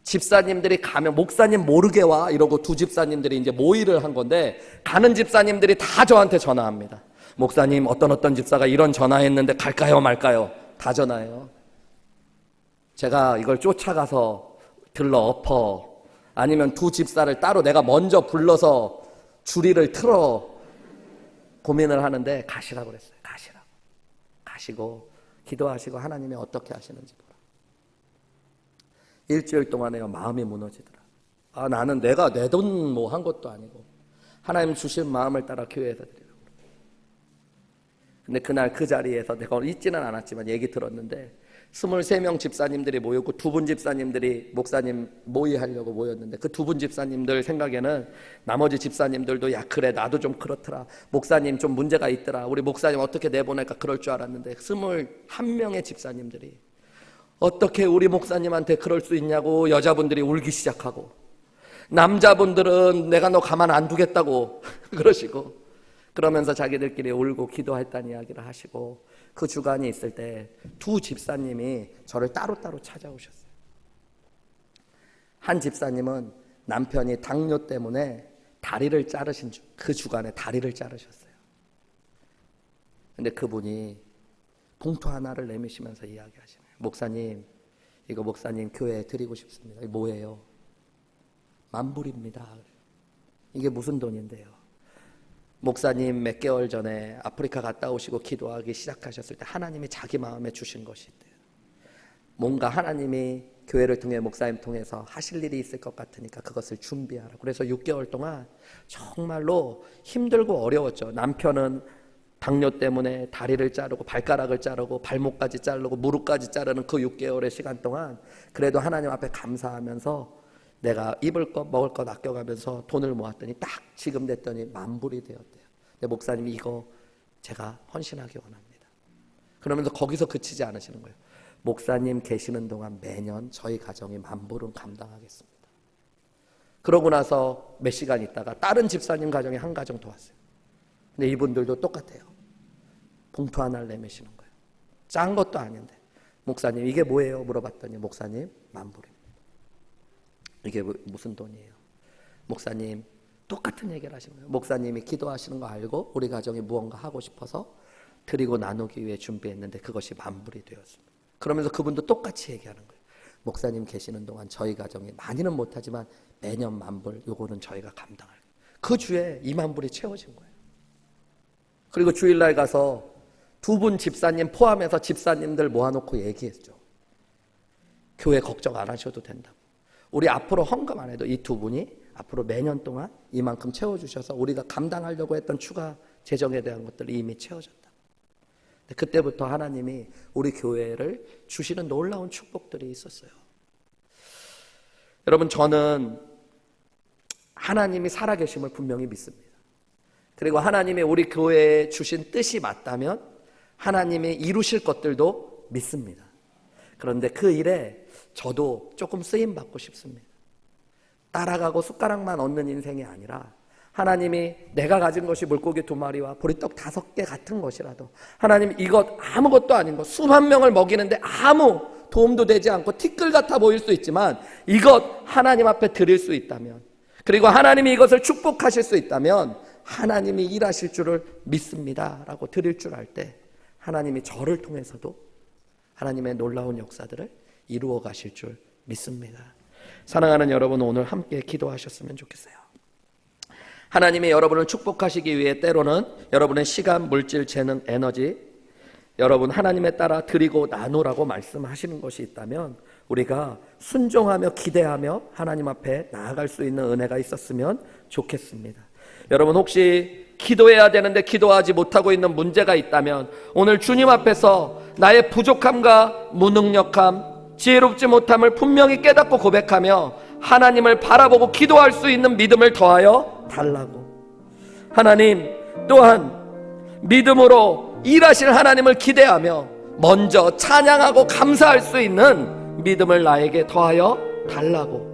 집사님들이 가면 목사님 모르게 와 이러고 두 집사님들이 이제 모의를 한 건데, 가는 집사님들이 다 저한테 전화합니다. 목사님, 어떤 집사가 이런 전화했는데 갈까요 말까요? 다 전화해요. 제가 이걸 쫓아가서 들러 엎어, 아니면 두 집사를 따로 내가 먼저 불러서 주리를 틀어, 고민을 하는데 가시라고 그랬어요. 가시라고. 가시고 기도하시고 하나님이 어떻게 하시는지 보라. 일주일 동안에요, 마음이 무너지더라. 나는 내가 내 돈 뭐 한 것도 아니고 하나님 주신 마음을 따라 교회에서 드리라고. 근데 그날 그 자리에서 내가 있지는 않았지만 얘기 들었는데, 23명 집사님들이 모였고 두 분 집사님들이 목사님 모의하려고 모였는데, 그 두 분 집사님들 생각에는 나머지 집사님들도 야 그래 나도 좀 그렇더라, 목사님 좀 문제가 있더라, 우리 목사님 어떻게 내보낼까 그럴 줄 알았는데, 21명의 집사님들이 어떻게 우리 목사님한테 그럴 수 있냐고 여자분들이 울기 시작하고, 남자분들은 내가 너 가만 안 두겠다고 그러시고, 그러면서 자기들끼리 울고 기도했다는 이야기를 하시고, 그 주간이 있을 때 두 집사님이 저를 따로따로 찾아오셨어요. 한 집사님은 남편이 당뇨 때문에 다리를 자르신 그 주간에 다리를 자르셨어요. 근데 그분이 봉투 하나를 내미시면서 이야기하시네요. 목사님, 이거 목사님 교회에 드리고 싶습니다. 이게 뭐예요? 만불입니다. 이게 무슨 돈인데요? 목사님 몇 개월 전에 아프리카 갔다 오시고 기도하기 시작하셨을 때 하나님이 자기 마음에 주신 것이 있대요. 뭔가 하나님이 교회를 통해 목사님 통해서 하실 일이 있을 것 같으니까 그것을 준비하라. 그래서 6개월 동안 정말로 힘들고 어려웠죠. 남편은 당뇨 때문에 다리를 자르고 발가락을 자르고 발목까지 자르고 무릎까지 자르는 그 6개월의 시간 동안 그래도 하나님 앞에 감사하면서 내가 입을 것 먹을 것 아껴가면서 돈을 모았더니 딱 지금 됐더니 만불이 되었대요. 근데 목사님이 이거 제가 헌신하기 원합니다. 그러면서 거기서 그치지 않으시는 거예요. 목사님 계시는 동안 매년 저희 가정이 만불은 감당하겠습니다. 그러고 나서 몇 시간 있다가 다른 집사님 가정에 한 가정 더 왔어요. 근데 이분들도 똑같아요. 봉투 하나를 내미시는 거예요. 짠 것도 아닌데, 목사님 이게 뭐예요? 물어봤더니 목사님 만불입니다. 이게 무슨 돈이에요? 목사님 똑같은 얘기를 하신 거예요. 목사님이 기도하시는 거 알고 우리 가정이 무언가 하고 싶어서 드리고 나누기 위해 준비했는데 그것이 만불이 되었습니다. 그러면서 그분도 똑같이 얘기하는 거예요. 목사님 계시는 동안 저희 가정이 많이는 못하지만 매년 만불, 요거는 저희가 감당할 거예요. 그 주에 2만 불이 채워진 거예요. 그리고 주일날 가서 두 분 집사님 포함해서 집사님들 모아놓고 얘기했죠. 교회 걱정 안 하셔도 된다고. 우리 앞으로 헌금 안 해도 이 두 분이 앞으로 매년 동안 이만큼 채워주셔서 우리가 감당하려고 했던 추가 재정에 대한 것들이 이미 채워졌다. 그때부터 하나님이 우리 교회를 주시는 놀라운 축복들이 있었어요. 여러분, 저는 하나님이 살아계심을 분명히 믿습니다. 그리고 하나님이 우리 교회에 주신 뜻이 맞다면 하나님이 이루실 것들도 믿습니다. 그런데 그 일에 저도 조금 쓰임받고 싶습니다. 따라가고 숟가락만 얻는 인생이 아니라 하나님이 내가 가진 것이 물고기 2마리와 보리떡 5개 같은 것이라도, 하나님 이것 아무것도 아닌 것, 수만 명을 먹이는데 아무 도움도 되지 않고 티끌 같아 보일 수 있지만 이것 하나님 앞에 드릴 수 있다면, 그리고 하나님이 이것을 축복하실 수 있다면 하나님이 일하실 줄을 믿습니다 라고 드릴 줄 알 때 하나님이 저를 통해서도 하나님의 놀라운 역사들을 이루어 가실 줄 믿습니다. 사랑하는 여러분, 오늘 함께 기도하셨으면 좋겠어요. 하나님이 여러분을 축복하시기 위해 때로는 여러분의 시간, 물질, 재능, 에너지, 여러분 하나님에 따라 드리고 나누라고 말씀하시는 것이 있다면 우리가 순종하며 기대하며 하나님 앞에 나아갈 수 있는 은혜가 있었으면 좋겠습니다. 여러분, 혹시 기도해야 되는데 기도하지 못하고 있는 문제가 있다면 오늘 주님 앞에서 나의 부족함과 무능력함, 지혜롭지 못함을 분명히 깨닫고 고백하며 하나님을 바라보고 기도할 수 있는 믿음을 더하여 달라고. 하나님 또한 믿음으로 일하실 하나님을 기대하며 먼저 찬양하고 감사할 수 있는 믿음을 나에게 더하여 달라고.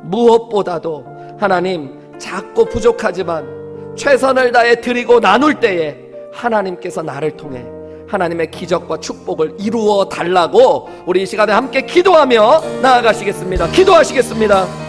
무엇보다도 하나님, 작고 부족하지만 최선을 다해 드리고 나눌 때에 하나님께서 나를 통해 하나님의 기적과 축복을 이루어 달라고 우리 이 시간에 함께 기도하며 나아가시겠습니다. 기도하시겠습니다.